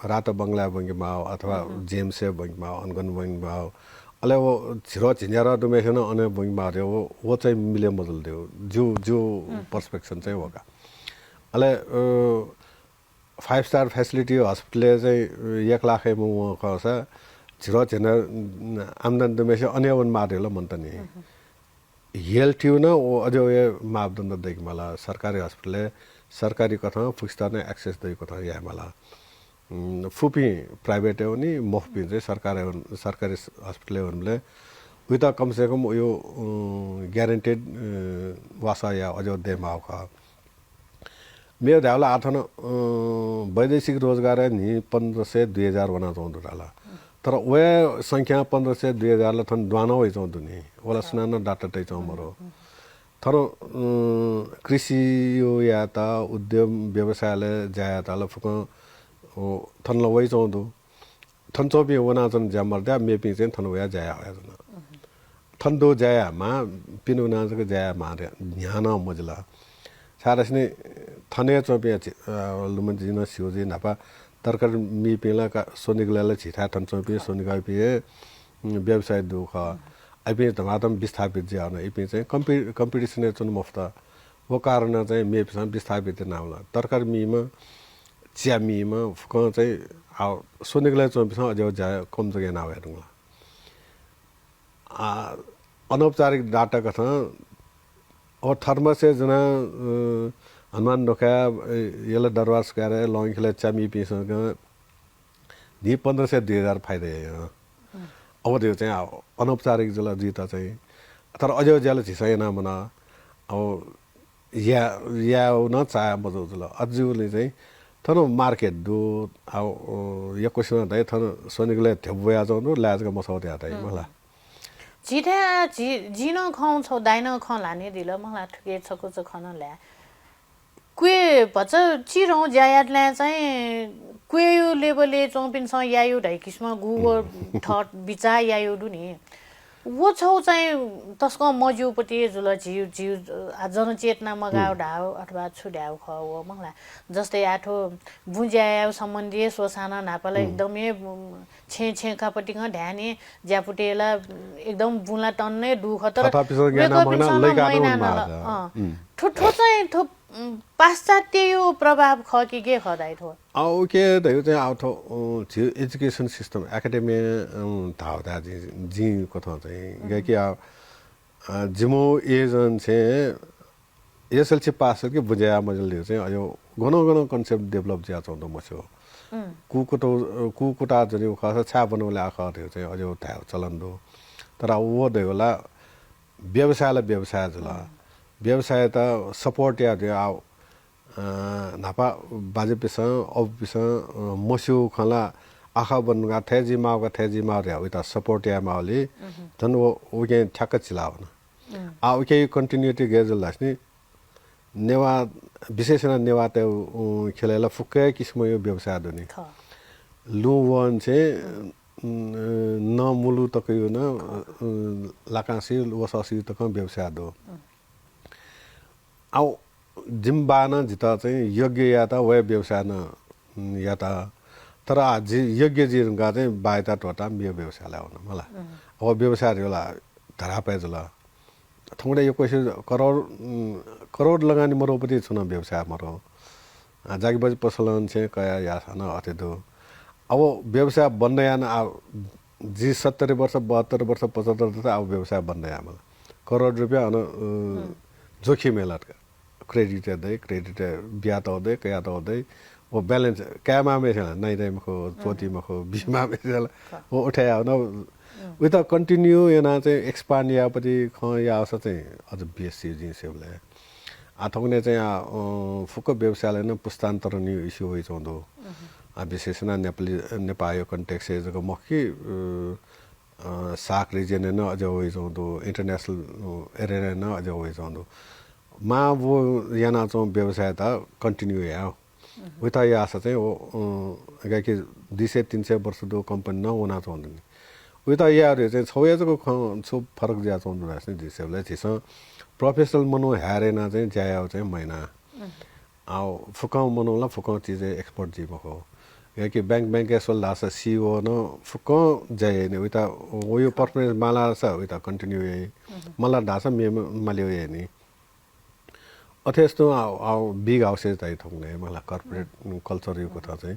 रात बंगला बंगमा अथवा जेमसे बंगमा अनगन बंगमा अले वो छिरो झिन्यारा दुमेसन अने बंगमा रे वो चाहिँ मिले मजल देऊ जो पर्सपेक्सन चाहिँ होगा अले 5 स्टार फेसिलिटी हस्पिटल चाहिँ 1 लाख म खसा छिरो झिना आमदानी दुमेसे अन्य वन मारेला मन्त नि हेल्थ न अझै मापदण्ड देखि मला सरकारी हस्पिटल सरकारी कथा फुस्ता नै एक्सेस दै कथा या मला फुपी प्राइवेट हो नि मफपी चाहिँ सरकारी हस्पिटल हुनले उता कम से कम यो ग्यारेन्टेड वासा या अझै देमा ख मेरो धावला आथन वैदेशिक रोजगार नि 1500-2000 बना चाहन्छु डाला तर वे संख्या 1500-2000 ल थन द्वाना होइ चाहन्छु नि ओला सुनान डाटा तै चाहमरो तर कृषि यो या त उद्यम व्यवसायले जाया त ल फुक थन ल वइ चाहन्छु थन चोपी वना जन ज्यामर्दा मेपी चाहिँ थन वया जाया हो जन थन दो जाया मा पिनु नाजको जाया मा ध्यान मजला सारसने थने चोपी लुमन जिन सिउजी नापा तरकर मी पेला का सोनिगलाले छिटा थन चोपी सोनिगा पे व्यवसाय दुख आइपे धमातम विस्थापित ज्यान आइपे चाहिँ कम्पिटिसन चुन मुफ्त वो कारण चाहिँ मेपसँग विस्थापित नाउला तरकर मीमा च्यामीमा फुक चाहिँ सोनेगलाई चम्पिसँग अझै जाए कम जग्गा ना हेर्नुला अनौपचारिक डाटा कथा और थर्मसे जना हनुमान नोखा येला दरबार सकारे लॉन्ग खेले च्यामी पिसँग दी 15 से 2000 फाइदा अब त्यो चाहिँ अनौपचारिक जला जिता चाहिँ तर अझै ज्याला छिसै ना मना अब या न चाहे मजो जला अझुले चाहिँ थन मार्केट दो अब यो क्वेशन दाइ थन सोनिगले थेबया जाउनु लाजको मसौते आता मलाई जिठा जिन खाउँ छौ दाइन ख लाने दिल मलाई ठुके छको छ खन ल्या कुए भन्छ चिरौँ ज्यायातले चाहिँ कुयो लेभलले चौपिनसँग यायु ढाइ किस्म गुगल थट बिचा यायु नि वो छौ चाहिँ तस्को मजुपट्टि जुल जिउ जिउ जनचेतना मगाउ ढाउ अथवा छुड्याउ ख हो मलाई जस्तै आठो बुझ्याउ सम्बन्धी सोसाना नापालाई एकदमै छेकापट्टि ध्याने ज्यापुटेला एकदम बुला टन्नै दुख तर ठुठो चाहिँ थो पाश्चात्य यो प्रभाव ख के खदाइ थो ओके दयो चाहिँ आउथो जिउ एजुकेसन सिस्टम एकाडेमी धाउदा जी कथा चाहिँ के जिमो एजन चाहिँ एसएलसी पास के बुझ्या मजले चाहिँ अयो गनो कन्सेप्ट डेभलप ज्या चौध मसो कुकुटा जनि खस छा बनौले आख थियो चाहिँ अझै थाहा चलन दो तर वो देला व्यवसायलाई व्यवसाय जला व्यवसाय त सपोर्ट या दियो नापा बाजे पिसा अब पिसा मस्यु खला आखा बनगा थेजी माउ रे उता सपोर्ट या माउले धन वो उके ठ्याक्क चिलाउ न उके कन्टिन्युटी गेजल लास्नी नेवा विशेषण नेवा त खेलेला फुक्कै किसिम यो व्यवसाय दुनी लु वन चाहिँ न मुलु तक यो न लाकासी वससी तक व्यवसाय दो आउ जिम्बाना जिता चाहिँ योग्य या त वे व्यवसाय न या त तर आज योग्य जिरगा चाहिँ बायता टोटा यो व्यवसाय ल्याउन मलाई अब व्यवसायहरुला धरा पेजला थोडे यो क्वेशन करोड लगानी मरोपति छुन व्यवसाय मरो जागी बज पसलन चाहिँ कया यासन अथे दो अब व्यवसाय बन्दै आन जी 70 वर्ष 72 वर्ष 75 वर्ष अब व्यवसाय बन्दै आम करोड रुपैयाँ अन जोखिम मेलट क्रेडिट दे क्रेडिट ब्याज दे कया दे वो बैलेंस कैमा में नहीं दे मखो चोटी मखो बीमा में वो उठाया न विथ कन्टिन्यू yana चाहिँ एक्सपान्ड यापट्टि ख या आवश्यक चाहिँ अझ बिएससी जिसेबले आथौने चाहिँ फुक व्यवसायले न पुस्तान्तरण इस्यु होइ चौधो विशेष न नेपाली कन्टेक्स्ट जको मखी साक रिजन न अझ होइ चौधो इंटरनेशनल एरिया न अझ होइ चौधो मा वो याना चाहिँ व्यवसाय त कन्टिन्यू या विथ या आशा चाहिँ वो कि 200-300 वर्ष दो कम्पनी न होना चाहँदैन उता यार चाहिँ छौयाजको छु फरक ज्या चौधो रास्ने दिसेबले छिस प्रोफेसनल मनो हारेना चाहिँ ज्यायो चाहिँ महिना आउ फुकाउ मनोला फुकाउ चीज एक्सपर्ट जी मखो कि बैंक एसोल लास सीओ न फुकाउ जाय ने उता वो यो परफॉर्मेंस माला स उता कन्टिन्यू है मला दास मे माल्यो है नि अथेस्तो आउ बिग हाउसेस दाइ थोंने मला कर्पोरेट कल्चर यो कथा चाहिँ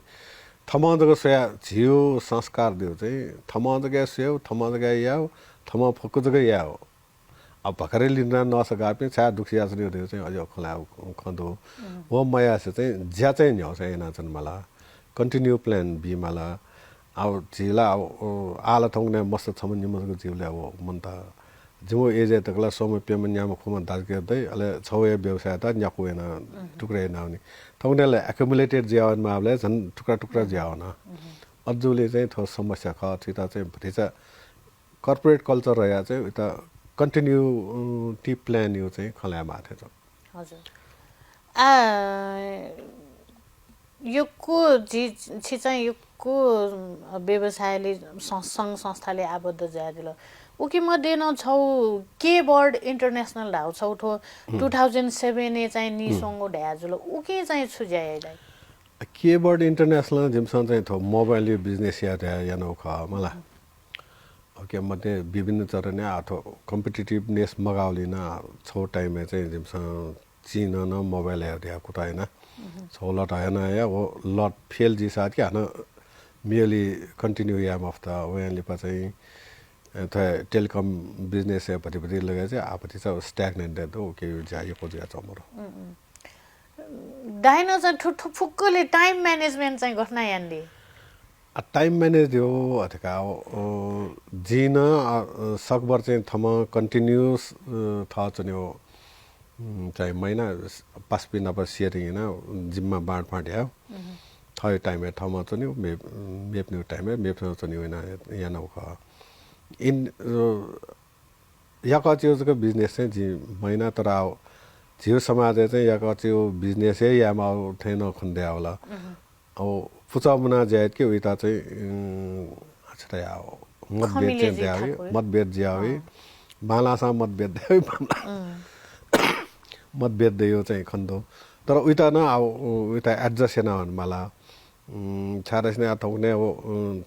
थमाजको स्या झियो संस्कार दियो चाहिँ थमाजको स्याउ थमाजको याउ थमा फकुजको याउ अब भखरै लिन नसका पनि छा दुखिया छ दियो चाहिँ अझ खला खन्दो हो मया चाहिँ ज्या चाहिँ न्याउ चाहिँ नाचन मला कन्टिन्यू प्लान बी मला अब झिला आला थौने मस्त थमन निमसको जिउले अब मन त जिमो एजे तकला सोम पेमेन्ट याम खुमा दाजके अले छौए व्यवसाय त न्याकुएन टुक्रे नाउनी थौनेले एक्युमुलेटेड ज्यावन माबले झन् टुक्रा ज्यावन अझुले चाहिँ थो समस्या ख छिता चाहिँ भतिचा कर्पोरेट कल्चर रह्या चाहिँ उता कन्टिन्यू टी प्लान यो चाहिँ खल्या माथे छ हजुर योको जी चाहिँ योको व्यवसायले संघ संस्थाले आबद्ध ज्यादिल उके मध्ये न छौ केबोर्ड इंटरनेशनल ढाउ छौ थो 2007 ने चाहिँ निसंगो ढ्याजुल उके चाहिँ छुज्याइलाई केबोर्ड इंटरनेशनल जिमसन चाहिँ थो मोबाइल बिजनेस या नो ख मला ओके मध्ये विभिन्न चरण अथवा कम्पिटिटिभनेस मगाउलिन छौ टाइम चाहिँ जिमसन चीन न मोबाइल या कुटा हैन छौ लट हैन या वो लट फेल जी साथ के हन merely continue yam of the way and lipa the telecom business pati laga cha apati sa stagnant da okay jayo ko ja chamoro दाइनो चाहिँ ठुठु फुक्कले टाइम म्यानेजमेन्ट चाहिँ गर्न यान्डी टाइम म्यानेज दियो अथका जिन सकबर चाहिँ थम कन्टिन्युस था चन्यो चाहिँ महिना पास पिन पर शेयरिङ हैन जिममा बाँड फाट्या थय टाइम थम चन्यो मेप्नु टाइम मेप्नु चन्यो हैन या नख इन याका चाहिँ बिजनेस चाहिँ जि महिना तर जियो समाज चाहिँ याका चाहिँ बिजनेस या मा थेन खन्दै होला अब पुचा मुना जायत के उता चाहिँ अच्छा या मतभेद ज्यावे बालासा मतभेद द्यावे मतभेद दियो चाहिँ खन्दो तर उता न अब उता एडजस्ट न भन मला छारस ने आथौने अब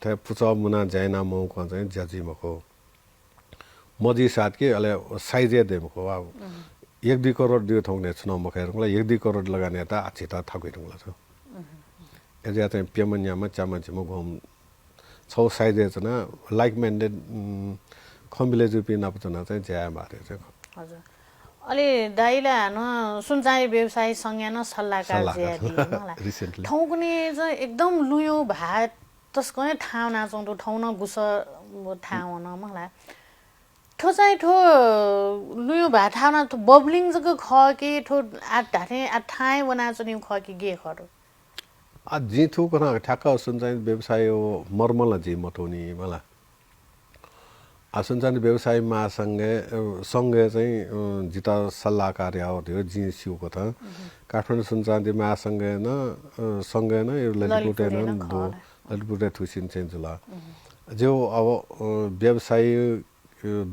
थे पुचा मुना जायना मौ को चाहिँ जजी मको मजी साथ के अले साइजे देमको अब 1-2 करोड दियो थौने चुनाव मखेरलाई 1-2 करोड लगाने त आछिता थगिरला छ एजा चाहिँ पेमन्यामा चामाचिमो घुम छौ साइजे छ न लाइक माइन्डेड खम्बिले जुपि नापचना चाहिँ ज्या मारे छ हजुर अलि दाइला न सुनचारी व्यवसाय संज्ञान सल्लाहकार ज्यादी मलाई ठाउँ कुनै चाहिँ एकदम लुयो भात तस्को नै ठाउँ नाचौँ त ठाउँ न गुस ठाउँ न मलाई ठो चाहिँ ठो लुयो भात ठाउँ न बबलिङ जको ख के ठो आ ढाठे आ ठाए बना चनि ख के गे खरो आ जिथु कना ठ्याक्क सुनचारी व्यवसाय मर्मल जी मटोनी मलाई सुनचारी व्यवसाय महासंघ चाहिँ जिता सल्लाहकार हो त्यो जिसिउको त काठमाडौँ सुनचारी महासंघ न संघ न यो ललितपुर न दो ललितपुर थुसिन चाहिँ जुला जो अब व्यवसाय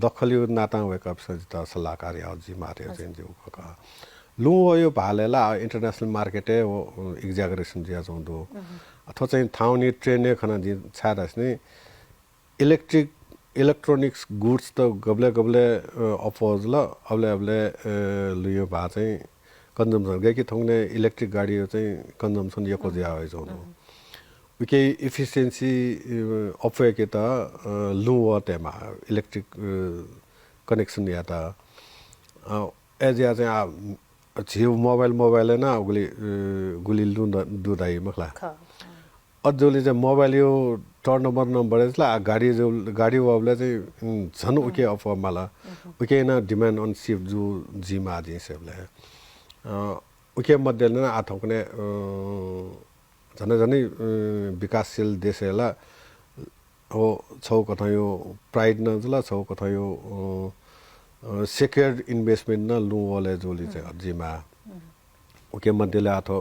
दखलियो नाता वेक अप जिता सल्लाहकार हो जी मारे चाहिँ जो का लु यो भालेला इंटरनेशनल मार्केट हो एक्जागरेसन जिया जोंदो अथवा चाहिँ थाउनी ट्रेन खना जि छाडस नि इलेक्ट्रोनिक्स गुड्स त गबले अपोज ल अबले लियो भा चाहिँ कन्जम्सन गए कि थोंने इलेक्ट्रिक गाडी चाहिँ कन्जम्सन यको ज्या हो जोनो उके एफिशिएन्सी अफवे के त लु वतेमा इलेक्ट्रिक कनेक्सन या त एजिया चाहिँ जियो मोबाइल न गुली लु दुदाई मखला अझोले चाहिँ मोबाइल यो टर्नओभर नम्बरला गाडी वाबले चाहिँ झन् उके अफ मला उके न डिमान्ड अन शिफ्ट जो जिमा दि सेबले उके मध्ये न आथौने झनै विकासशील देशला हो छौ कथा यो प्राइड न जला छौ कथा यो सेक्युर्ड इन्भेस्टमेन्ट न लु वाले जोली चाहिँ जिमा उके मध्येले आथो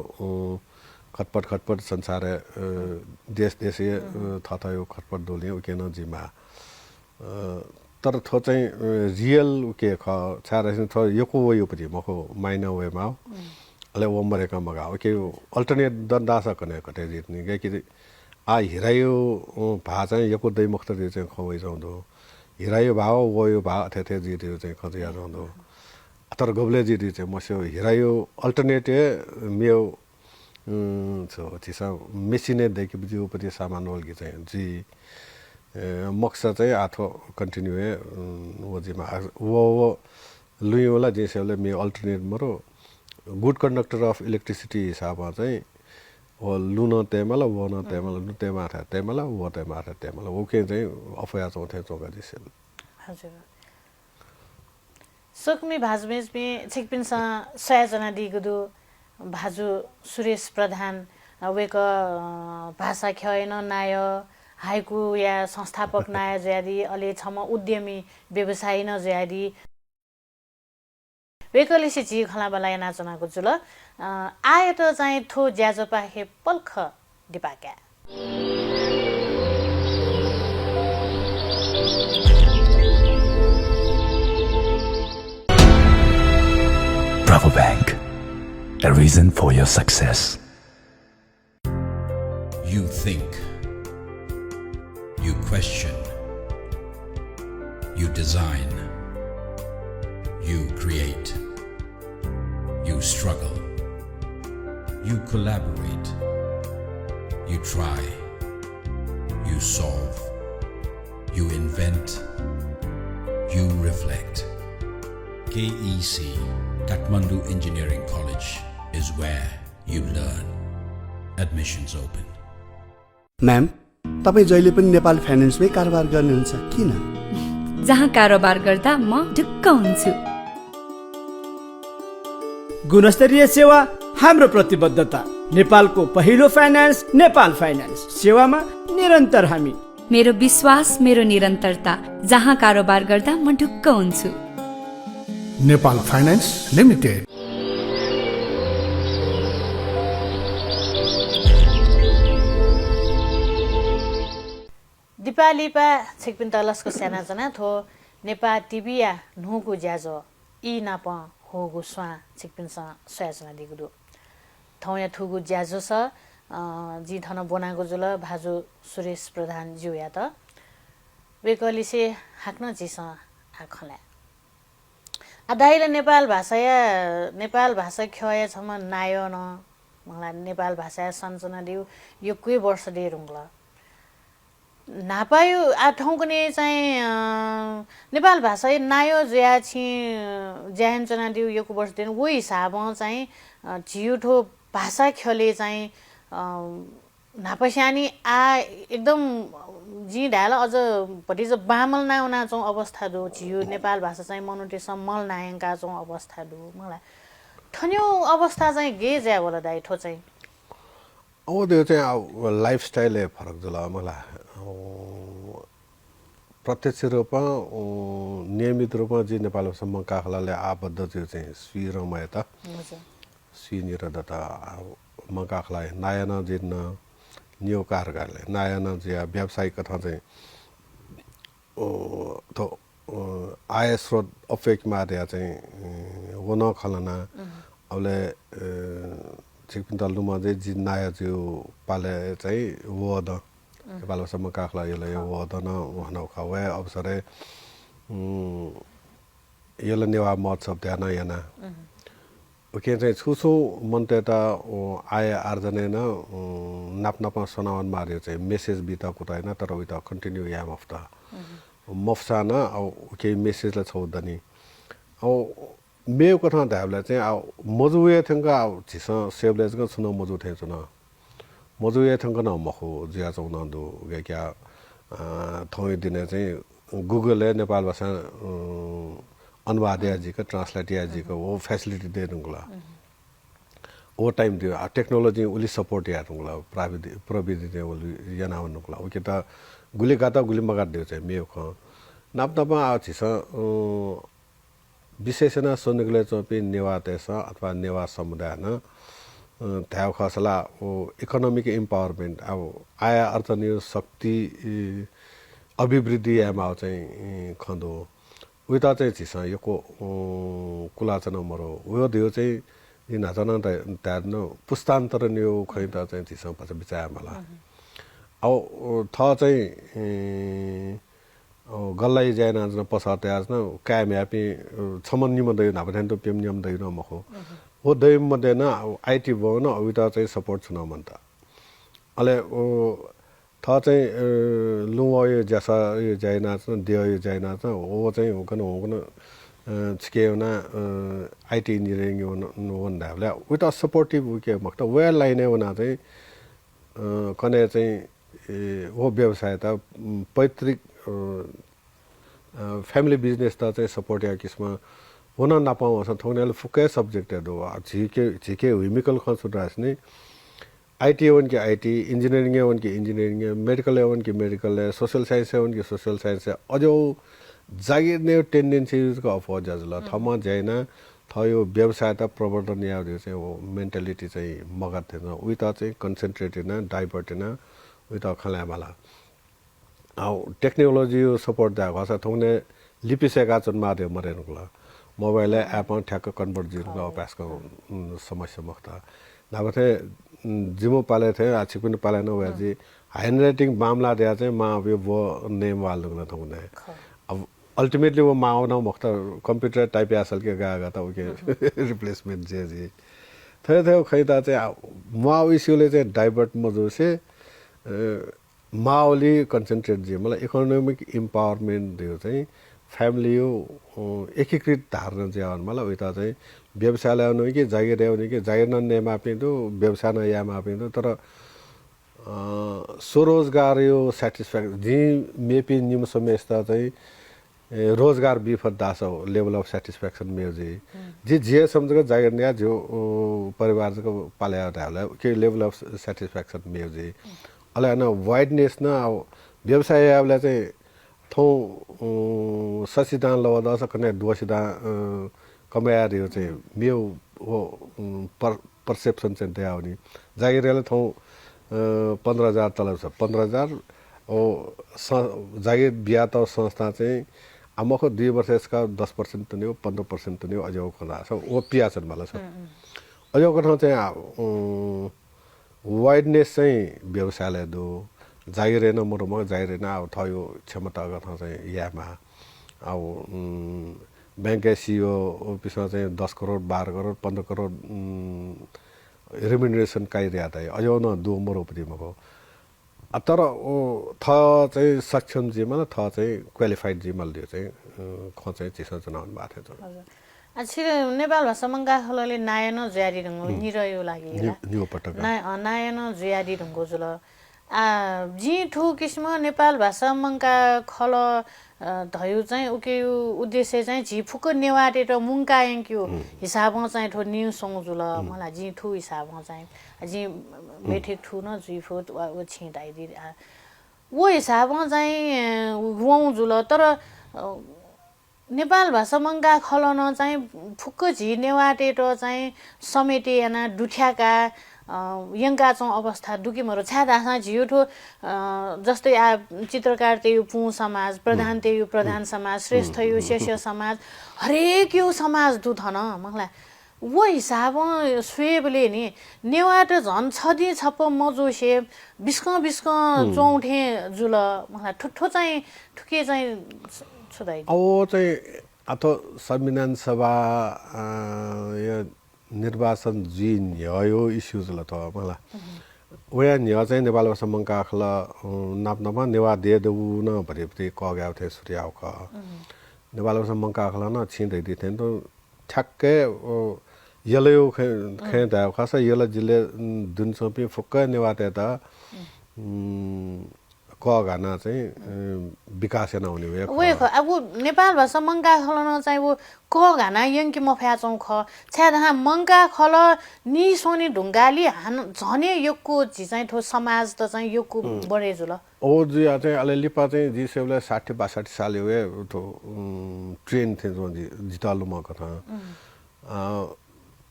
खटपट संसार देशीय थथयो खटपट दोले उके न जिमा तर थो चाहिँ रियल उके ख छारसिन थ यको यो पनि मको माइना वेमा अले वमरेका मगा ओके अल्टरनेट दन्दासा कने कटे जितनी के कि आ हिरायो भा चाहिँ यको दै मुक्त दे चाहिँ खवै जाउँदो हिरायो भाव वो यो भा थे जितियो चाहिँ खजिया जाउँदो तर गबले जिति चाहिँ मस्यो हिरायो अल्टरनेट मेयो so tisa machine देखि बुझ्यो पनि सामान वल्की चाहिँ जी मकसद चाहिँ आथो कन्टिन्यू वो जिमा वो लुयोला जेसेले मे अल्टरनेट मरो गुड कंडक्टर अफ इलेक्ट्रिसिटी हिसाबमा चाहिँ वो लुन तेमला वो न तेमला लु तेमा था तेमला वो तेमा था तेमला ओके चाहिँ अफया चौथे चौका दिसे हजुर सुकमी भाजमेज में छिकपिनसा 6 जना दिगदु भाजु सुरेश प्रधान वेक भाषा ख्यएन नाय हाइकु या संस्थापक नाय ज्यादी अले छम उद्यमी व्यवसायी न ज्यादी वेकले सिची खला बला नाचनाको जुल आए त चाहिँ थो ज्याजपा हे पल्ख दिपाका Bravo Bank, a reason for your success. You think, you question, you design, you create, you struggle, You collaborate. You try. You solve. You invent. You reflect. KEC, Kathmandu Engineering College, is where you learn. Admissions open. Ma'am तपाईँ जहिले पनि नेपाल फाइनेन्समै कारोबार गर्नुहुन्छ किन? जहाँ कारोबार गर्दा म ढुक्क हुन्छु। गुणस्तरीय सेवा हाम्रो प्रतिबद्धता। नेपालको पहिलो फाइनान्स नेपाल फाइनान्स सेवामा निरन्तर हामी। मेरो विश्वास मेरो निरन्तरता। जहाँ कारोबार गर्दा म ढुक्क हुन्छु। Nepal finance limited. दिपालिपा छिकपिन तलसको सेना जना थो नेपा टिबिया नुगु ज्याजो ई नाप होगु स्वा छिकपिन स सयाजना दिगुदु थौया थुगु ज्याजो स जी थन बनागु जुल भाजु सुरेश प्रधान ज्यू या त वेकलिसे हाक्न जिस आखला अदाइले नेपाल भाषा खया छम नायो न मलाई नेपाल भाषा सञ्चना दिउ यो कुनै वर्ष दे रुङला नापायो आठौँको ने चाहिँ नेपाल भाषा नायो ज्या छि ज्यान चना दिउ यो वर्ष दिन वो हिसाबमा चाहिँ झिउठो भाषा खेले चाहिँ नापस्यानी आ एकदम जी ढाल अझ भटी चाहिँ बामल नाउना चाहिँ अवस्था दो झिउ नेपाल भाषा चाहिँ मनुटे सम्मल नायंका चाहिँ अवस्था दो मलाई ठन्यो अवस्था चाहिँ गे ज्या होला दाइ ठो चाहिँ अब त्यो चाहिँ लाइफस्टाइल फरक जला मलाई प्रत्यक्ष रूपमा नियमित रूपमा जी नेपालसम्म काखलाले आबद्ध त्यो चाहिँ स्वी रमाय त स्वी निरदता मकाखला नयाँ जिन्न न्यू कारगारले नयाँ जे व्यावसायिक कथा चाहिँ तो आय स्रोत अफेक्टमा दिया चाहिँ वो न खलना अबले छिकपिन तल्लुमा चाहिँ जी नयाँ जो पाले चाहिँ वो द नेपालसम्म काखला यसलाई वदन भनौ खवे अवसरे यसलाई नेवा महोत्सव ध्यान याना ओके चाहिँ छुछु मन्ते त आय आर्जने न नाप्नापा सनावन मार्यो चाहिँ मेसेज बिता कुटाइन तर उता कन्टिन्यू याम अफ द मफसा न अब केही मेसेजलाई छौदनी अब मेयो कथा धाबले चाहिँ अब मजुए थंगा झिस सेबलेज ग सुन मजु थे सुन मजुए थंगा न मखो जिया चौन दो क्या थौइ दिने चाहिँ गुगलले नेपाल भाषा अनुवाद जी का ट्रांसलेट जी का वो फैसिलिटी दे दूंगा वो टाइम दियो टेक्नोलॉजी उली सपोर्ट या दूंगा प्रविधि दे उली जना दूंगा वो किता गुली गाता गुली मगाद दियो चाहिँ मेयो ख नाप नापमा आछि स विशेषण सोनिगले चोपी नेवा तेस अथवा नेवा समुदाय न त्याव खसला वो इकोनोमिक एम्पावरमेन्ट अब आया अर्थनीय शक्ति अभिवृद्धि यामा चाहिँ खन्दो उता चाहिँ छिस योको कुलाचन मरो उयो दियो चाहिँ इन हजन त्यार्न पुस्तान्तरण यो खै त चाहिँ छिस पछि बिचाया मला अब थ चाहिँ गल्लाई जायना जन पसा त्याज न कायम यापी छमन निम दै नाबथान त पेम नियम दै न मखो हो दै मध्ये न आईटी भो न उता चाहिँ सपोर्ट छन मनता अले थ चाहिँ लुवा यो जसा यो जायना छ देव यो जायना छ हो चाहिँ होकन छिकेउना आईटी इंजिनियरिंग वन धाबले उता सपोर्टिभ के मक्त वे लाइन वना चाहिँ कने चाहिँ वो व्यवसाय त पैतृक फैमिली बिजनेस त चाहिँ सपोर्ट या किस्म होन नपाउ अस थोनेले फुके सब्जेक्ट दो झिके हिमिकल खसुरास नि आईटी वन की आईटी इंजीनियरिंग वन की इंजीनियरिंग मेडिकल वन की मेडिकल सोशल साइंस वन की सोशल साइंस अझो जागिर ने टेंडेंसीज का अफोर्ड जजला थमा जैना थयो व्यवसाय त प्रवर्धन या चाहिँ वो मेन्टालिटी चाहिँ मगत थिएन उता चाहिँ कन्सन्ट्रेटेड न डाइभर्टेड न उता खलामाला अब टेक्नोलोजी सपोर्ट दा घसा थौने लिपिसेका चन मार्यो मरेनुला मोबाइल एप ठ्याक्क कन्भर्ट जिनुको अभ्यासको समस्या मख्ता नभए जिमो पाले थे आछि पनि पालेन भएजी ह्यान्ड राइटिङ मामला दिया चाहिँ मा अब वो नेम वाल्नु न थौने अब अल्टिमेटली वो माओ न मख्ता कम्प्युटर टाइप आसल के गएगा त ओके रिप्लेसमेन्ट जे थे खैदा चाहिँ माओ इस्युले चाहिँ डाइभर्ट मजोसे माओली कन्सन्ट्रेट जे मलाई इकोनोमिक इम्पावरमेन्ट दियो चाहिँ फ्यामिली यो एकीकृत धारणा चाहिँ मलाई उता चाहिँ व्यवसायलाई आउनु कि जागिर आउने कि जागिर न मापिँदो व्यवसाय न या मापिँदो तर स्वरोजगार यो सेटिस्फ्याक्सन जी मेपी निम समय यस्ता चाहिँ रोजगार बिफर दास लेभल अफ सेटिस्फ्याक्सन मेरो जी जे समझको जागिर या जो परिवारको पाल्या के लेभल अफ सेटिस्फ्याक्सन मेरो जी अले न वाइडनेस न व्यवसाय आबले चाहिँ थौ ससिदान लवदा सकने दोसिदा कमाएर यो चाहिँ मेरो हो पर्सेप्सन चाहिँ त्यहाँ आउने जागिरले थौ 15,000 तलब छ 15,000 ओ जागिर बिहा त संस्था चाहिँ आमको 2 वर्ष यसका 10% त नि 15% त नि अझै खोला छ ओ पिया छन् मलाई छ अझै कथा चाहिँ वाइडनेस चाहिँ व्यवसायले दो जागिर न मोरोमा जागिर न अब थयो क्षमता कथा चाहिँ यामा अब बैंक सीओ अफिसमा चाहिँ 10 करोड 12 करोड 15 करोड रेम्युनरेसन काइरिया त अझै न दो मोरोपति मको तर थ चाहिँ सक्षम जिमल थ चाहिँ क्वालिफाइड जिमल दियो चाहिँ ख चाहिँ चिसो जनाउनु भएको थियो छिर नेपाल भाषा मंगाखलले नायन ज्यारी ढंगो निरयो लागि नियो पटक नायन ज्यारी ढंगो जुल जी ठु किसिम नेपाल भाषा मंगा खल धयु चाहिँ उके उद्देश्य चाहिँ झिफुक नेवाटे र मुंकायं क्यो हिसाबमा चाहिँ ठो न्यू सोङ जुल मलाई जी ठु हिसाबमा चाहिँ जी मेठिक ठु न जिफुत व छिडाइदि वो हिसाबमा चाहिँ वौ जुल तर नेपाल भाषा मंगा खलन चाहिँ फुक्क झि नेवाटे र चाहिँ समेटे याना दुठ्याका यंका चाहिँ अवस्था दुकीमरो छादासा झियोठो जस्तै चित्रकार त्यही पु समाज प्रधान त्यही प्रधान समाज श्रेष्ठ यो शेष्य समाज हरेक यो समाज दुथन मलाई वो हिसाब स्वेबले नि नेवाट झन् छदी छप मजोसे बिस्क चौठे जुल मलाई ठुठो चाहिँ ठुके चाहिँ छुदाइ अब चाहिँ अथवा संविधान सभा यो निर्वाचन जिन यो इस्युज ल त मलाई वया न्य चाहिँ नेपाल भाषा मंकाखला नाप्नमा नेवा दे देउ न भरेपति कग्याउ थे सुर्याउ ख नेपाल भाषा मंकाखला न छिँदै दिथे त ठ्याक्कै यलयो खे दाउ खास यला जिल्ले दुनसोपी फुक्क नेवा ते त क गाना चाहिँ विकास नहुने वे ख अब नेपाल भाषा मंगा खलन चाहिँ वो क गाना यंकी मफ्या चौ ख छ्यादा मंगा खल नि सोनी ढुंगाली हान झने योको जी चाहिँ ठो समाज त चाहिँ योको बढे जुल ओ जी चाहिँ अलिलिपा चाहिँ जी सेवले 60 62 साल हुए तो ट्रेन थे जो जी जितालु म कथा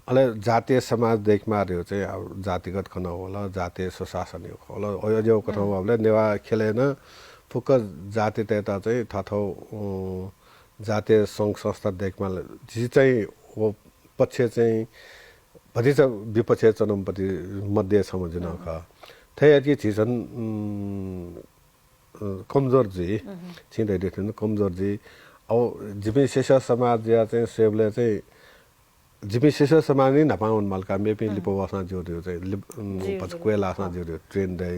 अले जातीय समाज देख मार्यो चाहिँ अब जातिगत खन होला जातीय सुशासन होला अयो कथा होला नेवा खेलेन फुक्क जाति तेता चाहिँ थथौ जातीय संघ संस्था देखमा जी चाहिँ वो पक्ष चाहिँ भति छ विपक्ष चरमपति मध्य समझन ख थे कि छिसन कमजोर जी छिँदै देख्नु कमजोर जी अब जिमे शेष समाज या चाहिँ सेवले चाहिँ जिमे शेष समाज नै नपाउन मलका मेपी लिपोवासना जोड्यो चाहिँ पछि कोइलासना जोड्यो ट्रेन दे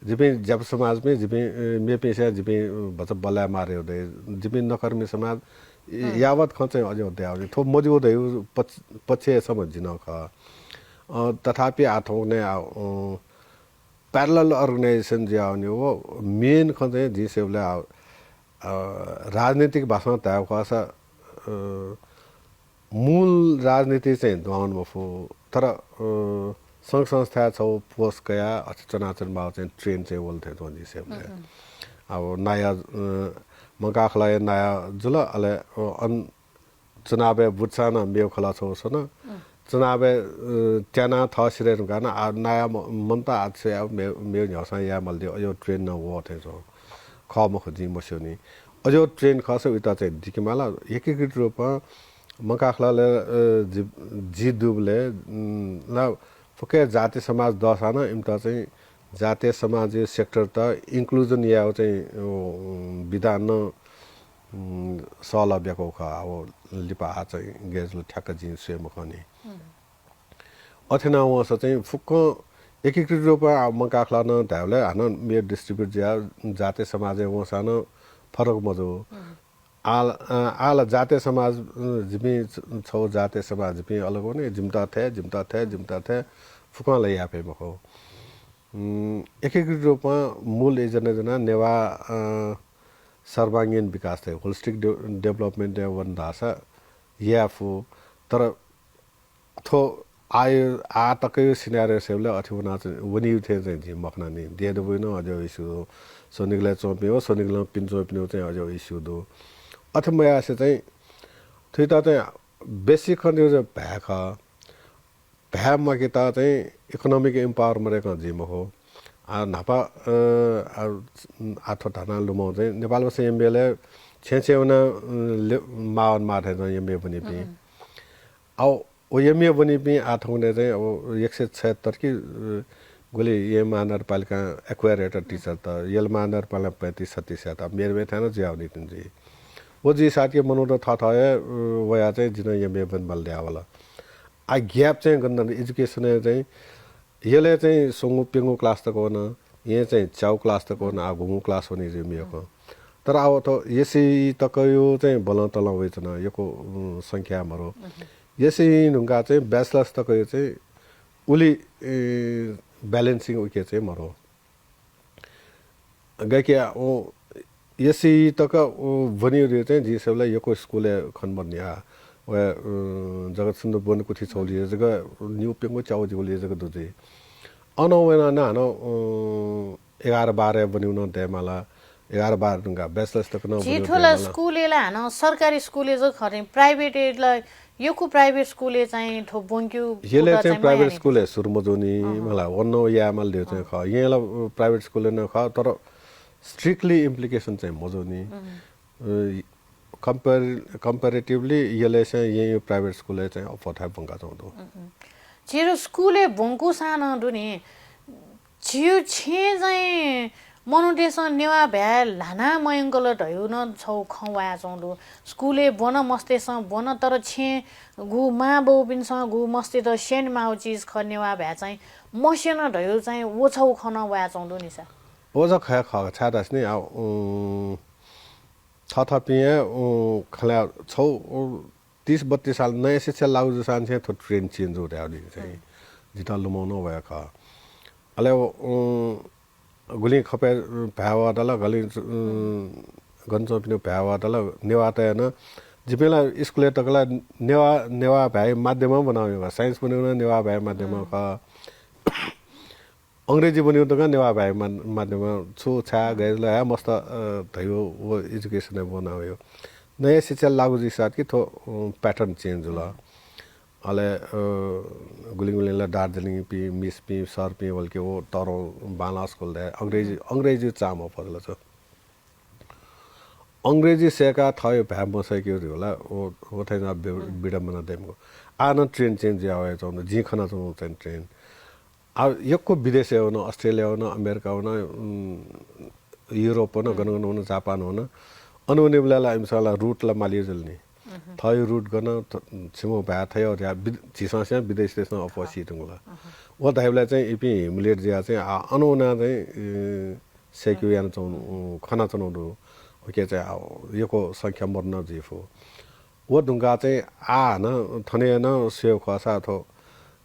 जिमे जब समाज में जिमे मेपी से जिमे बच बला मार्यो दे जिमे नकर्मी समाज यावत खचे अझै होदै आउने थो मजबुत है पछि समझिन ख तथापि आठौं ने पैरेलल अर्गनाइजेसन जे आउने हो मेन खचे जी सेवले राजनीतिक भाषा ताउ खासा मूल राजनीति चाहिँ द्वान बफो तर संघ संस्था छौ पोस्ट गया चनाचन भाव चाहिँ ट्रेन चाहिँ बोल्थे तो जी सेवले अब नयाँ मकाखला नयाँ जुल अले अन चुनावे बुट्साना मेव खला छौ सन चुनावे त्याना थसिरे गाना नयाँ मनता आज से अब मेव न्यासा या मल्दे यो ट्रेन न वो थे जो खम खोजी मस्योनी अजो ट्रेन खस उता चाहिँ दिकिमाला एकीकृत रूपमा मकाखलाले जी दुबले ल फुके जाति समाज दसाना इमता चाहिँ जातीय समाज सेक्टर त इन्क्लुजन या चाहिँ विधान सलभ्यको ख अब लिपा चाहिँ गेजले ठ्याक्क जिन स्वयं खने अथेना वस चाहिँ फुक्क एकीकृत रूपमा मकाखला न ढाउले हान मे डिस्ट्रिब्युट जातीय समाज वसान फरक मजो आल जातीय समाज जिमी छौ जातीय समाज जिमी अलग हो नि जिम्ता थे फुक्कलाई यापे मखो एकीकृत रूपमा मूल एजेन्डा नेवा सर्वाङ्गीन विकास थियो होलिस्टिक डेभलपमेन्ट भन्दा याफो तर थो आयो आ तकै सिनारियो सेवले अथवा वनी थे चाहिँ जी मखना नि देद बुइन अझ इस्यु सोनिकले चोप्यो सोनिकले पिन चोप्यो चाहिँ अझ इस्यु दो अथवा यासे चाहिँ थुइ त चाहिँ बेसिक खन्यो चाहिँ भ्या मकिता चाहिँ इकोनोमिक एम्पावरमेन्ट का जिम हो आ नापा आठो ठाना लुमो चाहिँ नेपालमा चाहिँ एमबीले छेउना मावन माथे चाहिँ एमबी पनि पि औ ओ एमबी पनि पि आठौने चाहिँ अब 176 कि गोली ये महानगरपालिका एक्वायरेटर टीचर त यल महानगरपालिका 35-36 त मेरो बेथान ज्याउनी तिनजी वो जी साथी मनोर था वया चाहिँ जिन एमबी पनि बल दियावला आ ग्याप चाहिँ गन्द एजुकेसन चाहिँ यसले चाहिँ सोंगु पेंगु क्लास तक हो न ये चाहिँ चाउ क्लास तक हो न आ घुमु क्लास होनी चाहिँ मिएको तर अब त यसै तक यो चाहिँ बल तल होइछ न यको संख्या मरो यसै नुंगा चाहिँ ब्याचलर्स तक यो चाहिँ उली ब्यालेन्सिङ उके चाहिँ मरो गके ओ यसै तक भनियो चाहिँ जी सबलाई यको स्कुल खन बन्या वे जगत सुन्दर बन कुथि छौली जग न्यू पेंगो चाउ जिले जग दुजे अनवेना न न 11-12 बन्यु न देमाला 11-12 नुंगा ब्याचलर्स तक न जिठोला स्कुलेला हन सरकारी स्कुले जो खरे प्राइभेटलाई योको प्राइभेट स्कुले चाहिँ थो बोंक्यु येले चाहिँ प्राइभेट स्कुले सुरमजोनी मला वन्नो यामल दे चाहिँ ख येला प्राइभेट स्कुले न ख तर स्ट्रिक्टली इम्प्लिकेसन चाहिँ मजोनी comparatively यसले चाहिँ यही प्राइभेट स्कुलले चाहिँ अफोर्ड बंगा चाउँदो जेरो स्कुले बोंकु सानो दुनी छिउ छे चाहिँ मनुटेसन नेवा भ्या लाना मयंगल ढयु न छौ खवा चाउँदो स्कुले बन मस्तेस बन तर छे गु मा बौबिनस गु मस्ते त सेन माउ चीज खनेवा भ्या चाहिँ मसेन ढयु चाहिँ वो छौ खन वा चाउँदो नि सा ओ ज ख ख छादास नि आ थथपिए खला छौ 30-32 साल नयाँ शिक्षा लागु जसान छ थो ट्रेन चेन्ज हो रहा चाहिँ जिता लुमाउनो भयो ख अले गुली खपे भावा दल गली गन्चपिनो भावा दल नेवा त न जिपेला स्कुले तकला नेवा भाइ माध्यममा बनायो साइन्स बनाउन नेवा भाइ माध्यममा ख अंग्रेजी बन्यो त नेवा भाइ माध्यममा छु छा गएला मस्त भयो वो एजुकेसन बनायो नयाँ शिक्षा लागु जी साथ कि थो पैटर्न चेंज होला अले गुलिङले दार्जिलिङ पि मिस पि सर पि वलके वो तरो बाला स्कुल दे अंग्रेजी चाम पदल छ अंग्रेजी सेका थयो भ्या बसेको होला ओ थैना बिडमना देमको आन ट्रेन चेंज आवे छ जी खना छ ट्रेन आ यको विदेश हो न अस्ट्रेलिया हो न अमेरिका हो न युरोप हो न गन हो न जापान हो न अनुनेबला इमसाला रूट ला मालियो जल्नी थयो रूट गन छिमो भ्या थयो या झिसस्य विदेश देशमा अफसी तुंगला ओ दाइबला चाहिँ इपि हिमुलेट जिया चाहिँ अनुना चाहिँ सेक्यु यान चौन खना चनौदो ओके चाहिँ यको संख्या मर्न जिफो वो दुंगा चाहिँ आ न थने न सेव खसा थो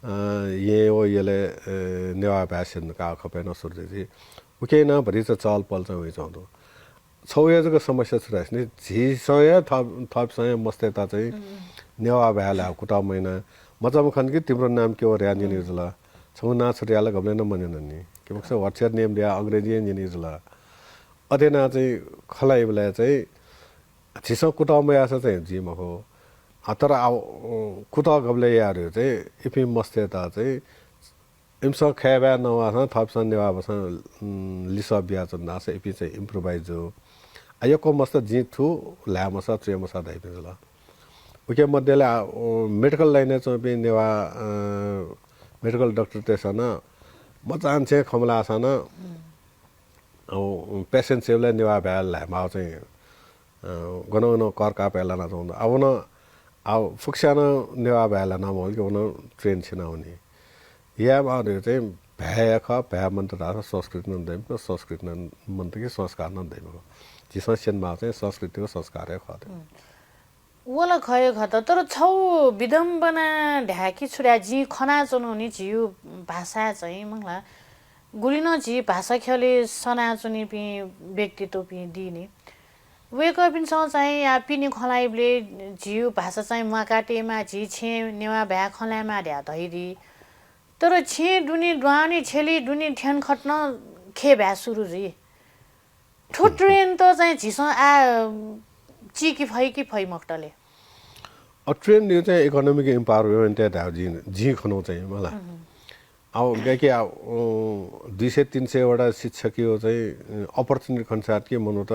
ये ओ येले नेवा भ्यासन का खपे न सुर्जे ओके न भरि चाहिँ चल पल चाहिँ होइ चौदो छौयाजको समस्या छ नि झिसय थपसँग मस्तेता चाहिँ नेवा भ्याला कुटा महिना मजम खन कि तिम्रो नाम के हो र्या निजुला छौ ना छरियाला गब्ले न मनेन नि के भन्छ व्हाट्सएप नेम दिया अंग्रेजी निजुला अदेना चाहिँ खलाइ बेला चाहिँ झिस कुटा मयास चाहिँ जिम हो तर कुटा गब्ले यार चाहिँ इफि मस्तेता चाहिँ इमस खेबा नवास थपसन नेवा बस लिसा बिया चन्दास इफि चाहिँ इम्प्रोवाइज हो आयोको मस्त जिथु ल्यामसा त्रेमसा दाइपिला ओके मध्येले मेडिकल लाइन चाहिँ पनि नेवा मेडिकल डाक्टर त्यसना मचान चाहिँ खमला आसन पेसेन्ट सेवलाई नेवा भ्या ल्यामा चाहिँ गनौन कर का पेला न चाउँदा अब न अब फुक्सानो नेवा भ्याला नाम हो कि उन ट्रेन छिन आउने या अरे चाहिँ भ्या ख भ्या मन्त्र राख संस्कृत न दैम संस्कृत न मन्त्र के संस्कार न दैम जिसमा सेनमा चाहिँ संस्कृतिको संस्कार खते वला खयो खत तर छौ विडम्बना ढ्याकी छुड्या जी खना चुनाउने जिउ भाषा चाहिँ मलाई गुलिन जी भाषा खेले सना चुनी पि व्यक्तित्व पि दिने वेक पिनसँग चाहिँ या पिनी खलाइले जिउ भाषा चाहिँ मकाटेमा जी छे नेवा भ्या खलाइमा ढ्या धैरी तर छे दुनी ड्वानी छेली दुनी ठ्यान खट्न खे भ्या सुरु रे ठो ट्रेन त चाहिँ झिस आ चिकी फै मक्टले ट्रेन यो चाहिँ इकोनोमिक इम्पावरमेन्ट जी खनाउ चाहिँ मलाई अब के 200-300 वटा शिक्षकीय चाहिँ अपर्च्युनिटी अनुसार के मनो त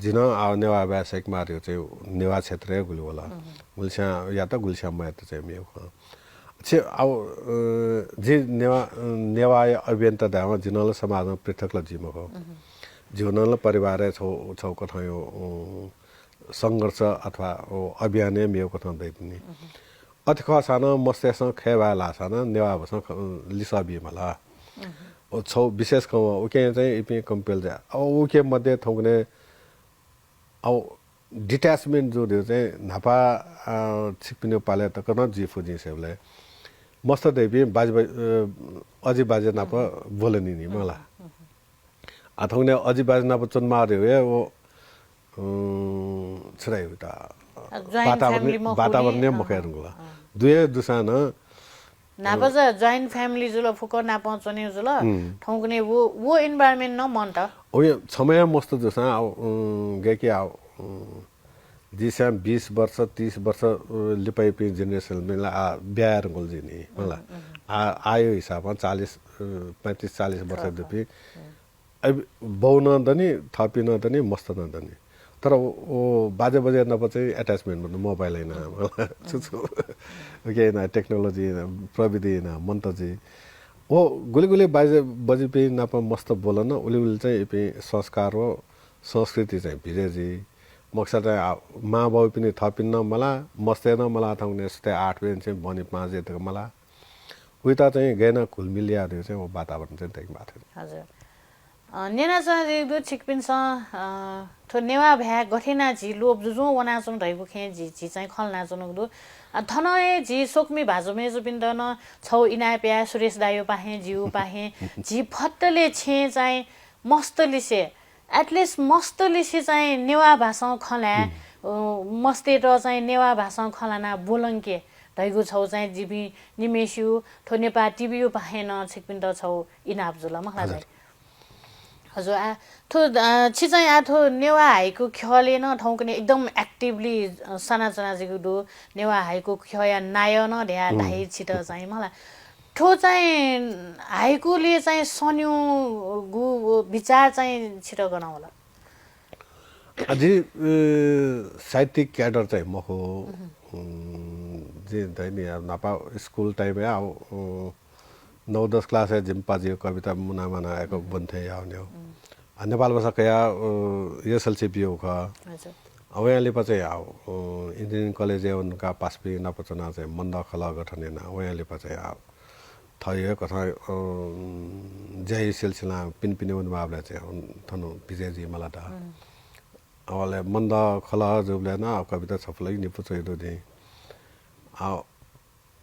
जिन नेवा व्यावसायिक मार्यो चाहिँ नेवा क्षेत्र गुल होला गुल्स्या या त गुल्स्यामा या त चाहिँ मेउ छे अब जे नेवा अभियन्ता दामा जिनल समाजमा पृथकला जिम हो जीवनल परिवार छौ कथा यो संघर्ष अथवा अभियान मेउ कथा दैतनी अथवा सानो मस्तेसँग खेवा लासान नेवा भसँग लिसबी मला ओ छौ विशेष कम ओके चाहिँ इपि कम्पेल जा ओके मध्ये थौने औ डिट्याचमेन्ट जो दियो चाहिँ नापा छिपिनो पाले त कन जिफु जिसेबले मस्त देबी अझै बाजे नापा बोलनी नि मला अथौने अझै बाजे नापा चुन मार्यो हे ओ छराइ उता वातावरण मखेरुला दुए दुसान नापा जॉइन्ट फैमिली जुल फुको नापा चने जुल ठौकने वो एनवायरनमेन्ट न मन त ओ यो समय मस्त दुसा गएकी आ जिसा 20 वर्ष 30 वर्ष लिपाइ पि जेनेरेसन मेला ब्यार गोल्जी नि मला आयो हिसाबमा 35-40 वर्ष देखि बहुन दनी थपिन दनी मस्त न दनी तर ओ बाजे बजे नपछि एट्याचमेन्ट भन्नु मोबाइल हैन मलाई छुछु ओके न टेक्नोलोजी प्रविधि न मन्तजी ओ गुली बाजे बजे पे नप मस्त बोलन उली चाहिँ पे संस्कार हो संस्कृति चाहिँ भिजेजी मकसद मा बाउ पनि थपिन्न मला मस्तेन मला थाउने यस्तै 8 बेन चाहिँ बनि 5 जेतको मला उता चाहिँ गएन खुलमिलियाहरू चाहिँ ओ वातावरण चाहिँ त्यही माथि हजुर नेना चाहिँ दु छिकपिन्छ थो नेवा भ्या गठेना जी लोब जुजो वना जुन रहेको खे जी चाहिँ खलना जुन दु थनए जी सोकमी भाजमे जुपिन्दन छौ इना प्या सुरेश दायो पाहे जिउ पाहे जी फट्टले छे चाहिँ मस्तलिसे एटलिस्ट मस्तलिसे चाहिँ नेवा भाषा खला मस्ते र चाहिँ नेवा भाषा खलाना बोलङ्के दैगु छौ चाहिँ जिबी निमेस्यु थो नेपा टिबियु पाहेन छिकपिन्द छौ इनाप जुल मलाई हजुर थो छि चाहिँ आथो नेवा हाइको ख्यले न ठौकने एकदम एक्टिभली सनाचना जिगु दु नेवा हाइको ख्यया नाय न ध्या धाइ छिट चाहिँ मलाई ठो चाहिँ हाइकोले चाहिँ सन्यु गु विचार चाहिँ छिट गर्न होला अझै साहित्यिक क्याडर चाहिँ म हो जे दैनि नापा स्कुल टाइम या 9-10 क्लास है जिम्पाजी कविता मुना मना आएको बन्थे आउने नेपाल भाषा कया एसएलसी पिओ ख हजुर अब यहाँले पछि आउ इन्जिनियरिङ कलेज उनका पासपि नपचना चाहिँ मन्द खला गठन न वहाँले पछि आउ थयो कथा जय सिलसिला पिनपिने उनबाबले चाहिँ थनु विजयजी मलाई त अवले मन्द खला जुबले न कविता छपलै निपुचैदो दि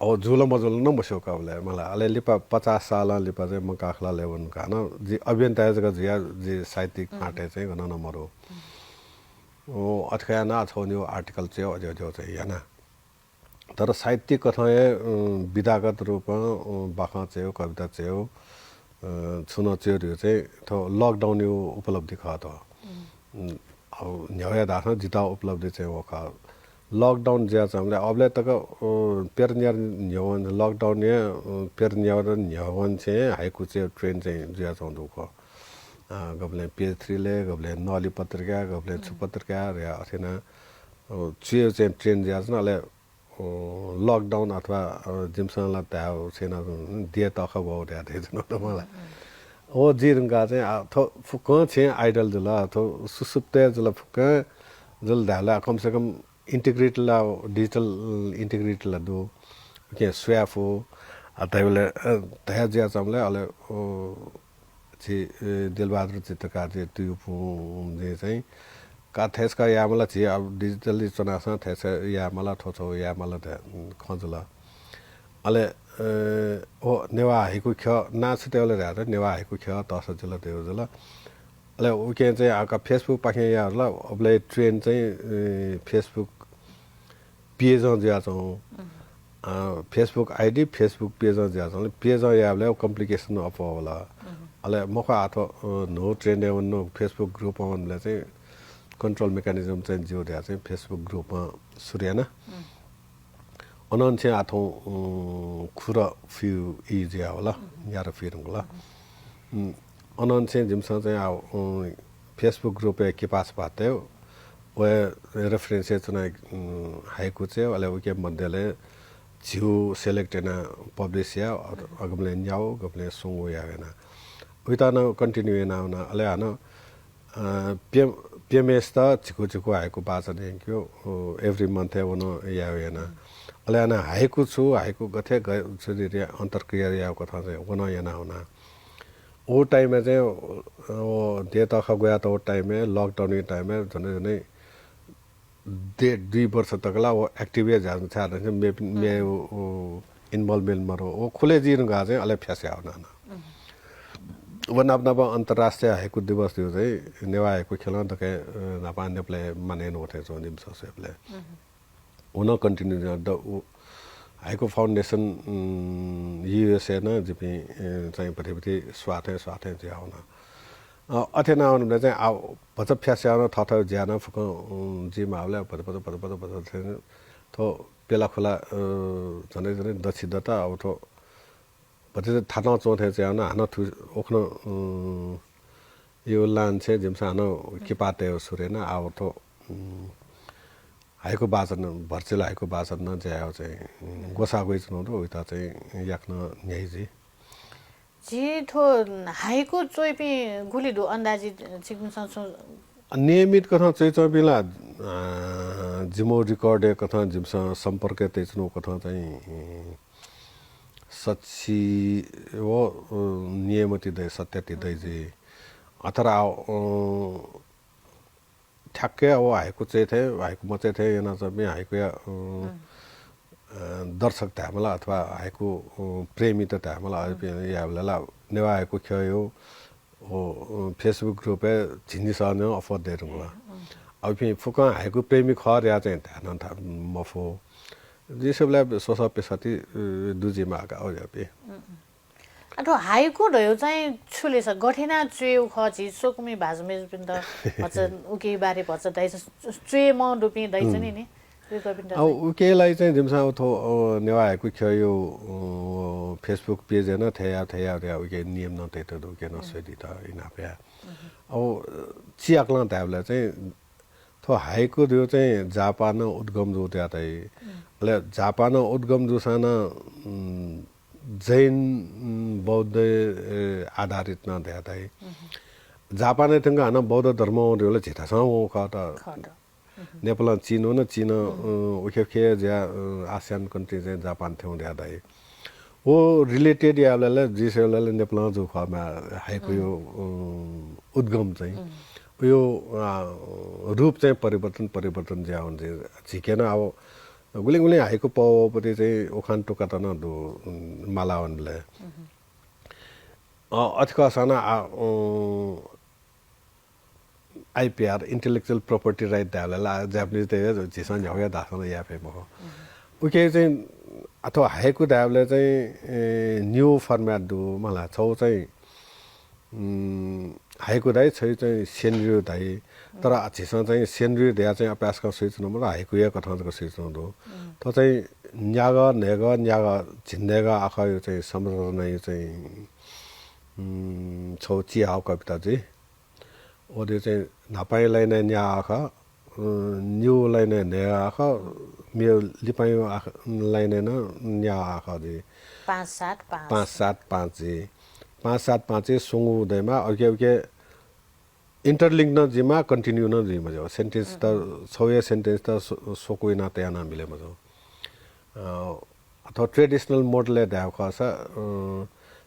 अब झुलो मजुलो न बस्यो कवले मलाई अले लिपा 50 साल लिपा चाहिँ म काखला लेवन का न जी अभियन्ता जगा जिया जी साहित्यिक आटे चाहिँ गन नमरो ओ अथया ना छोन्यो आर्टिकल चाहिँ अझै चाहिँ हैन तर साहित्यिक कथाए विधागत रूपमा बाखा चाहिँ कविता चाहिँ छुन चाहिँ चाहिँ थो लकडाउन यो उपलब्धि ख त अब न्याय दाखा जिता उपलब्धि चाहिँ हो ख लकडाउन ज्या चाहिँ अबले तक पेरनियर न्यावन लकडाउन ने पेरनियर न्यावन चाहिँ हाइकु चाहिँ ट्रेन चाहिँ ज्या चाहिँ दुख गबले पेज 3 ले गबले नली पत्रिका गबले छु पत्रिका रे अथेना चाहिँ ट्रेन ज्या चाहिँ अले लकडाउन अथवा जिमसनला त्या छैन दिए तख भयो त्या थिएन त मलाई ओ जिरङका चाहिँ थो फुक छे आइडल जुला थो सुसुप्ते जुला फुक जुल धाला कम से कम इंटीग्रेट ला डिजिटल इंटीग्रेट ला दो के स्वैफ हो तैले तया जिया चमले अले छि दिलबहादुर चित्रकार जे ट्युपु जे चाहिँ का थेसका या मला छि अब डिजिटली चनासा थेस या मला ठोछो या मला खजला अले ओ नेवा हाइकु ख नाच तेले रा नेवा हाइकु ख तस जल देउ जल अले उके चाहिँ आका फेसबुक पाखे याहरुला अबले ट्रेन चाहिँ फेसबुक पेज ज्या छौं फेसबुक आईडी फेसबुक पेज ज्या छौं पेज याले कम्प्लिकेसन अफ होला अले मखा आथो no train no Facebook group अनले चाहिँ कन्ट्रोल मेकानिजम चाहिँ जोड्या चाहिँ फेसबुक ग्रुपमा सुर्याना अनन चाहिँ आथो खुर फ्यु इजिया होला यार फिरङ होला अनन चाहिँ जिमसँग चाहिँ फेसबुक ग्रुप के पास बाते वे रेफरेन्सेस चाहिँ हाइकु चाहिँ अले उके मध्यले जिउ सेलेक्ट ना पब्लिश या अगमले न्याउ गमले सुंगो या ना उता न कन्टिन्यू ना अले हान PMS त छिको हाइकु बाचा देख्यो एभ्री मन्थ वनो या ना अले ना हाइकु छु हाइकु गथे छुरी अन्तरक्रिया या कथा चाहिँ वनो या ना हुना ओ टाइम में चाहिँ ओ डेटा ख गया त ओ टाइम में लकडाउन के टाइम में जने 2 वर्ष तकला वो एक्टिवे जान छ मे इन्भल्भमेन्ट मरो ओ खुले जिन गा चाहिँ अले फ्यासे आउन न वन नब अन्तर्राष्ट्रिय हाइकु दिवस थियो चाहिँ नेवा हाइकु खेल तके नापा नेप्ले माने नोथे जो निम ससेपले उन continue the haiku foundation USA न जिपि चाहिँ पथिपथि स्वाथे जे आउन अथेना आउनु चाहिँ आ भच फ्यासे आउन थथ ज्यान फुक जिम आवले पद थो पेला खोला जने दछि दता अब थो पति थाना चोथे चाहिँ हान थु ओख्न यो लान चाहिँ जिमसा हान के पाते सुरेन आउ थो हाइको बाजन भर्चेल हाइको बाजन न ज्यायो चाहिँ गोसा गइ छु न उता चाहिँ याक्न न्याइजी जी थो हाइको चोइपि गुलिदो अन्दाजी चिकन संसो नियमित कथा चाहिँ चोइपिला जिमो रिकर्ड कथा जिमसा सम्पर्क तेच्नु कथा चाहिँ सच्ची वो नियमति दे सत्यति दे जी अथरा ठ्याक्कै अब हाइको चाहिँ थे हाइको मचे थे yana चाहिँ हाइको या दर्शक थामला अथवा हाइको प्रेमी त थामला या बेला नेवा हाइको खयो ओ फेसबुक ग्रुपे झिन्जिसन अफर देरुला अब पनि फुका हाइको प्रेमी खर या चाहिँ थान मफो जिसबले सोसा पेसाती दुजिमा का हो जापे अथवा हाइको रह्यो चाहिँ छुलेछ गठेना चेउ खची सोकमी भाजमे पिन्द भन्छ उके बारे भन्छ दाइ चे म डुपि दाइ छ नि अब उकेलाई चाहिँ जिमसा थो नेवा हाइको खयो फेसबुक पेज हैन थया उके नियम न ते त उके न सोदी त इनापे अब चियाक्ला ताबले चाहिँ थो हाइको दियो चाहिँ जापान उद्गम जो त्यातै ले जापान उद्गम जुसान जैन बौद्ध आधारित न त्यातै जापान थंग हान बौद्ध धर्म रेले झिता छ ओ खत नेपाल चीन न चीन उखे ज्या आसियान कन्ट्री चाहिँ जापान थ्यौ त्यातै ओ रिलेटेड याले जिसेले नेपाल जो खमा हाइको यो उद्गम चाहिँ यो रूप चाहिँ परिवर्तन ज्या हुन्छ झिकेन अब गुलिङ हाइको पौपति चाहिँ ओखान टोका त न दो मालावनले अथवा साना आइपीआर इंटेलेक्चुअल प्रॉपर्टी राइट दाला जापानीज ते जिसन झ्याउया दासन या फेमो उके चाहिँ अथवा हाइको दाबले चाहिँ न्यू फर्म्याट दु मला छौ चाहिँ हाइको दाइ छै चाहिँ सेनरियो दाइ तर छिसन चाहिँ सेनरियो दिया चाहिँ अभ्यासका स्विच नम्बर हाइको या कथाको स्विच नदो त चाहिँ न्याग झिन्देगा आखा यो चाहिँ संरचना यो चाहिँ छौ चिहाउ कविता चाहिँ ओदे चाहिँ नापाइलाई नै न्या आखा न्यूलाई नै ने आखा मेरो लिपायो लाई नै न न्या आखा दे 5-7-5 जी 5-7-5 सुंगु दैमा ओके इंटरलिंक न जिमा कंटिन्यू न जिमा जो सेंटेंस त छौया सेंटेंस त सोकोइना तयाना मिले मजो अथवा ट्रेडिसनल मोडले ध्याव खस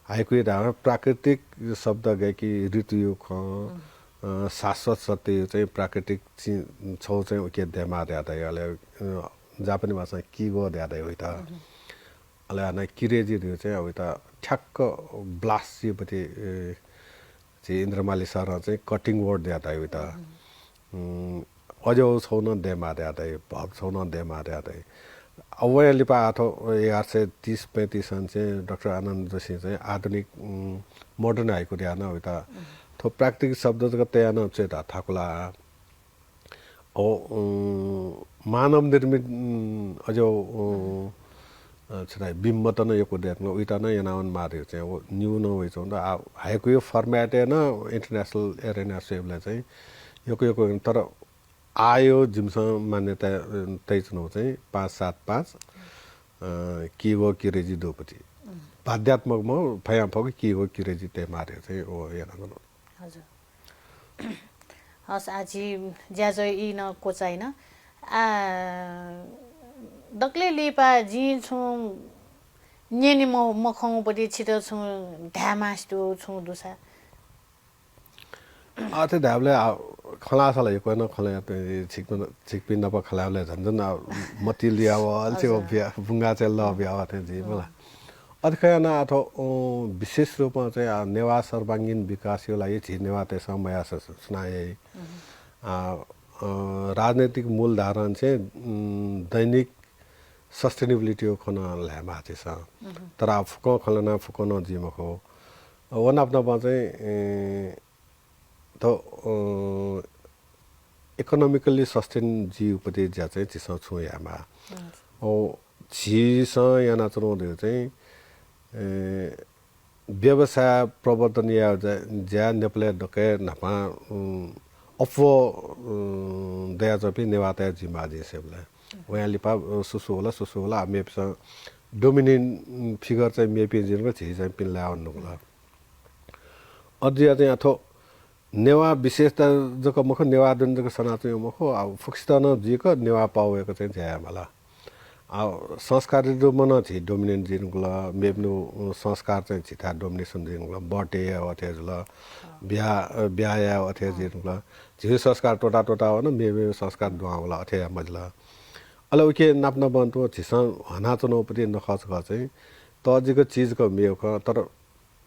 हाइकुई ध्याव प्राकृतिक शब्द गए कि ऋतु ख शाश्वत सत्य चाहिँ प्राकृतिक छौ चाहिँ उके देमा द्यादै अले जापानी भाषा किगो द्यादै होइ त अले न किरेजी दियो चाहिँ अब त ठ्याक्क ब्लास्ट पति चाहिँ इन्द्रमाली सर चाहिँ कटिङ वर्ड द्यादै होइ त अझौ छौ न देमा द्यादै भब छौ न देमा द्यादै अवय लिपा आठो 1830-35 सन चाहिँ डाक्टर आनन्द जोशी चाहिँ आधुनिक मोडर्न हाइको ध्यान होइ त थो प्राकृतिक शब्द तयान चाहिँ थाकुला ओ मानव निर्मित अझौ छनाइ बिम्ब त न यो देख्न उइता न यनावन मार्यो चाहिँ ओ न्यू न होइ छ हाइको यो फर्म्याट न इन्टरनेसनल एरेना सेभले चाहिँ यो तर आयो जिमसँग मान्यता तैचनो चाहिँ 575 किगो किरेजी दोपति बाध्यात्मकमा फयाफक किगो किरेजी ते मार्यो चाहिँ ओ हेर्न गर्नु हजुर हस् आजी ज्याजो इ न कोचाइन आ दक्ले लिपा जी छु नेनि म खौपटी छिटो छु ढ्यामास्टो छु दुसा अथे धाबले खलासला यो कोन खला छिकपिन नप खलाले झन्झन मति लियाव अल्छे बिया बुंगा चाहिँ ल बिया थे जी मलाई अथखया न अथो विशेष रूपमा चाहिँ नेवा सर्वांगीन विकास यो लागि छि नेवा ते समय सुनाए राजनीतिक मूल धारण चाहिँ दैनिक सस्टेनेबिलिटी खन ल्यामा छ तर फुको खलना फुको न जिमको वन अफ द चाहिँ तो इकोनोमिकली सस्टेन जी उपति ज्या चाहिँ चिसो छु यामा ओ छिस याना चरो दियो चाहिँ व्यवसाय प्रवर्तन या ज्या नेपले डके नपा अफो दया जपि नेवाता जिमाजी सेबले वया लिपा सुसु होला मेप डोमिनेन्ट फिगर चाहिँ मेपि जिनको छि चाहिँ पिनला अन्नुला अझै चाहिँ अथो नेवा विशेषता जको मख नेवा दण्डको सनातन मख अब फुक्सितन जिको नेवा पाएको चाहिँ ज्या मला अब संस्कार मन छि डोमिनेन्ट जिनगुला मेब्नु संस्कार चाहिँ छिता डोमिनेसन जिनगुला बटे अथेजला ब्याया अथे जिनगुला झि संस्कार टोटा हो न मेबे संस्कार दुआला अथे मजला अल उके नाप्न बन्तो छिस हनाचनो पति नखच ग चाहिँ तजिको चीजको मेख तर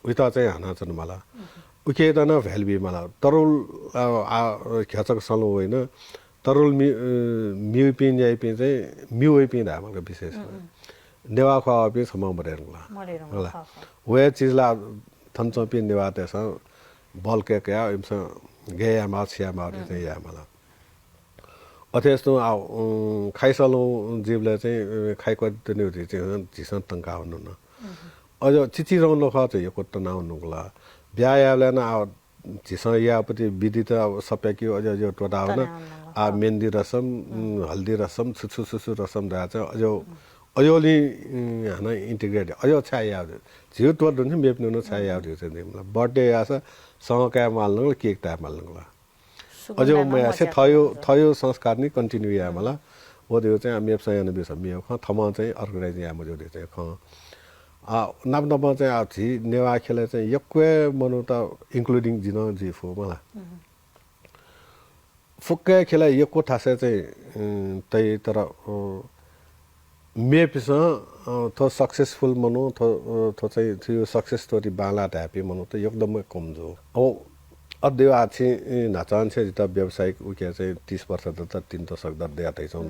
उता चाहिँ हनाचन मला उके त न भ्यालबी मला तरुल खेचक सलो होइन तरुल म्युपिन याइपिन चाहिँ म्युइपिन हाम्रो विशेष नेवा खपि सम मरेरला होला वे चीजला थन्चपिन नेवा तेस बल्के क्या इमस गया मा छिया मा चाहिँ या मला अथेस्तो खाइसलो जीवले चाहिँ खाइको तने चाहिँ झिसन तंका हुनु न अझ चिची रौन ख चाहिँ यो कोट नहुनुला ब्यायाले न झिस यापति विधि त सप्याकियो अझ यो टोटा हो न मेहन्दी रसम हल्दी रसम सुसु रसम दा चाहिँ अझोली हैन इन्टिग्रेट अझ छाया झिउ टोट हुन्छ मेप्नु न छाया चाहिँ मलाई बर्थडे आछ सँगका माल्नु केक टाइप माल्नुला अझ म से थयो संस्कार नि कन्टिन्यू या मलाई वो दियो चाहिँ मेप्सँग न बिस मेयो ख थमा चाहिँ अर्गनाइज या मजो दे चाहिँ ख नाप्नमा चाहिँ छि नेवा खेले चाहिँ यक्वे मनु त इन्क्लुडिङ जिन जिफो मलाई फुक्के खेला यक्को ठासे चाहिँ तै तर मेपिस थो सक्सेसफुल मनु थो चाहिँ थियो सक्सेस स्टोरी बाला ढापी मनु त एकदमै कम जो अब अध्यय आछि नाचान छ त व्यावसायिक उके चाहिँ 30 वर्ष त 3 दशक दर्दै छौं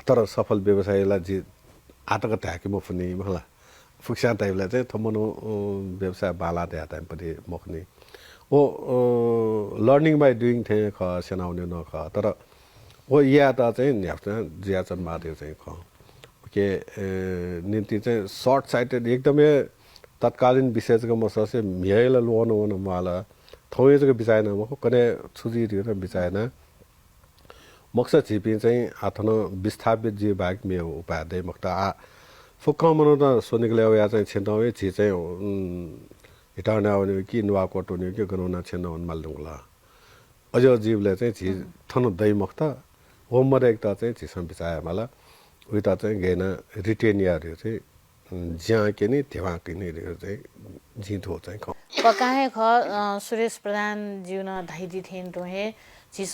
तर सफल व्यवसायलाई जे आटक ढाके म पनि मलाई फुक्सा टाइपलाई चाहिँ थमनु व्यवसाय बाला दे आता पनि मखनी ओ लर्निङ बाइ डुइङ थे ख सेनाउने न ख तर ओ या त चाहिँ न्याफ्ट ज्याचन मार्यो चाहिँ ख के निम्ति चाहिँ सर्ट साइटेड एकदमै तत्कालीन विशेषको मससे म्याइला लोन वन माला थौयजको बिचाएन म कने छुजी दियो र बिचाएन मक्सद छिपि चाहिँ आथन विस्थापित जीव भाग मे उपाय दे मक्ता फुक्क मनो त सोनिकले या चाहिँ छेनवे छि चाहिँ हिटाउने आउने कि नुवा कोटोने कि गनुना छेन वन माल्दुला अझ जीवले चाहिँ छि थन दै मक्ता होमर एकता चाहिँ छिसम बिचाए मला उता चाहिँ गेन रिटेनियाहरू चाहिँ ज्या के नि थेवा के नि चाहिँ जितो चाहिँ पकाए ख सुरेश प्रधान जिउ न धाइदी थिएन टोहे झिस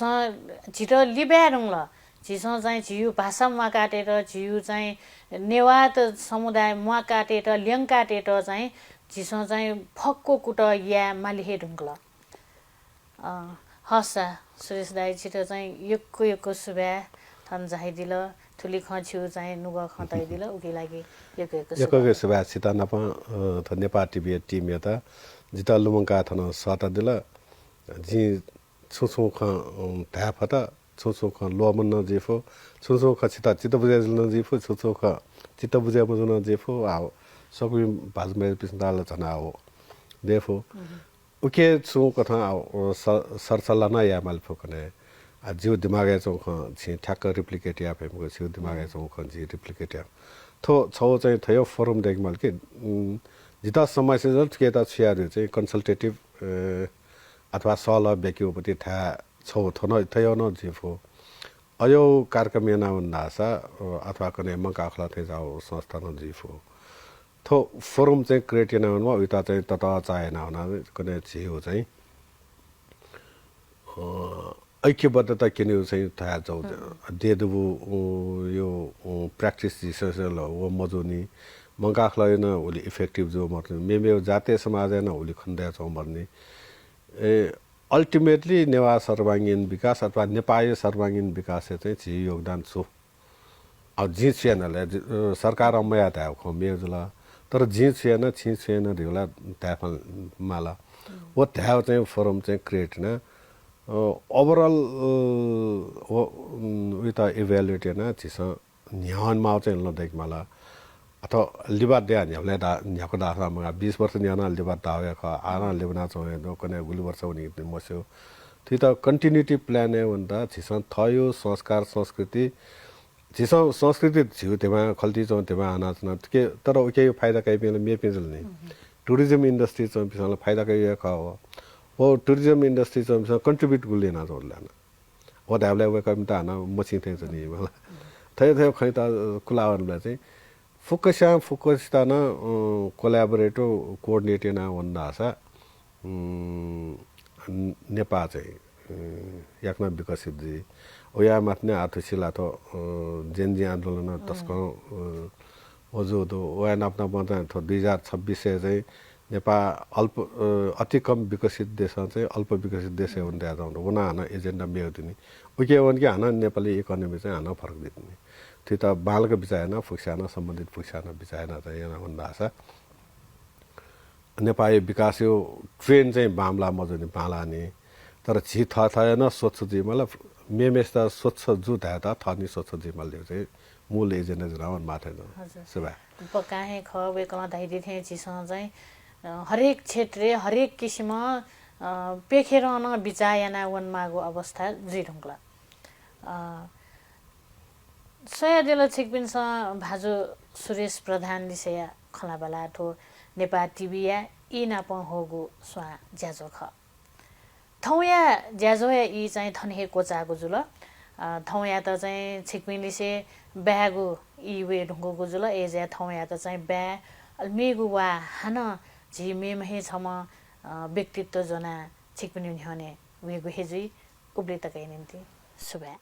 छिटो लिब्यारुङ ल झिस चाहिँ झिउ भाषा मुवा काटेर झिउ चाहिँ नेवात समुदाय मुवा काटेर ल्याङ काटेर चाहिँ झिस चाहिँ फक्को कुट या मालिहे ढुङ्ल हस्सा सुरेश दाई छिटो चाहिँ यक्को सुभ्या थन झाइदिल ठुली खिउ चाहिँ नुग खताइदिल उके लागि यक्को सुभ्या सिता नप थ नेपाल टिभी टिम यता जिता लुमङका थन सता दिल जी छुछु ख था फता छुछु ख लोमन न जेफो छुछु ख चिता चित्त बुझे न जेफो छुछु ख चित्त बुझे न जेफो आओ सबै भाजमे पिसदाल जना हो देफो उके छु कथा सरसल्ला न या माल फोकने आ जिउ दिमागे चौ ख छि ठ्याक्क रिप्लिकेट या फेमको जिउ दिमागे चौ ख जी रिप्लिकेट या थो छौ चाहिँ थयो फोरम देख माल के जिता समस्या जल के त छियारु चाहिँ कन्सल्टेटिभ अथवा सल बेक्युपति था छौ थन थयो न जिफो अयो कार्यक्रम याना भन्दासा अथवा कने मका खला थे जाओ संस्था न जिफो थो फोरम चाहिँ क्रिएट याना भन्दा उता चाहिँ तता चाहेन हुना कने छियो चाहिँ ऐक्यबद्धता किन्यो चाहिँ थाहा जाउ देदबु यो प्र्याक्टिस जिसल हो मजोनी मंगाखला न ओली इफेक्टिभ जो मर्ने मेमे जातीय समाज न ओली खण्डा छौ मर्ने अल्टिमेटली नेवा सर्वाङ्गीन विकास अथवा नेपाली सर्वाङ्गीन विकास चाहिँ छि योगदान छु अब जी छैनले सरकार अमया था खो मेजुला तर जी छैन छि छैन रिला ताफल माला वो त्या चाहिँ फोरम चाहिँ क्रिएट न ओभरअल उता इभ्यालुएट न छिस न्यान मा चाहिँ ल देख माला अथवा लिबार दे न्याले दा न्याको दाखा मगा 20 वर्ष न्याना लिबार दावे ख आना लिबना चाहिँ दो कने गुली वर्ष हुने मस्यो त्यो त कन्टिन्युटी प्लान है भन्दा छिस थयो संस्कार संस्कृति छिस संस्कृति छिउ तेमा खल्ती चौ तेमा अनाज न के तर ओके फाइदा काइ पेले मे पेजल नि टुरिज्म इन्डस्ट्री चौ पिसले फाइदा काइ ख हो वो टुरिज्म इन्डस्ट्री चौ पिस कन्ट्रिब्युट गुले न जोडलान ओ दाबले वे कम ता न मछि थे नि मला थयो थयो खै त कुलावरले चाहिँ फोकस त न कोल्याबोरेटो कोअर्डिनेट न भन्दा आशा नेपाल चाहिँ याकमा विकसित जी ओया मात्ने आथुसिला त जेनजी आन्दोलन तस्को ओजो दो ओया नाप्ना बन्दा थ 2026 से चाहिँ नेपाल अति कम विकसित देश चाहिँ अल्प विकसित देश भन्दा जाउँ वना हना एजेन्डा मेउदिनी ओके वन के हना नेपाली इकोनोमी चाहिँ हना फरक दिने त्यो त बालको बिचाएन फुक्साना सम्बन्धित फुक्साना बिचाएन चाहिँ यहाँ भन्दा आशा नेपाली विकास यो ट्रेन चाहिँ बामला मजुनी बाला नि तर छि थएन स्वच्छ जीवनलाई मेमेस त स्वच्छ जु था त थनी स्वच्छ जीवनले चाहिँ मूल एजेन्डा जनावन माथे न सेवा पकाहे ख वे कमा धाइदि थे छिस चाहिँ हरेक क्षेत्र हरेक किसिम पेखेर न बिचायना वन मागो अवस्था जिढुङ्ला सयादेल छिकपिन्स भाजु सुरेश प्रधान दिसेया खलाबला ठो नेपाल टिभीया इ नाप होगु स्वा ज्याजो ख थौया ज्याजो या इ चाहिँ थनहे कोचागु जुल थौया त चाहिँ छिकपिनलिसे ब्यागु इ वे ढुङ्गु जुल एज्या थौया त चाहिँ ब्या मेगु वा हान झि मेमहे छम व्यक्तित्व जना छिकपिन हने वेगु हेजि उब्ले तकै निम्ति सुबा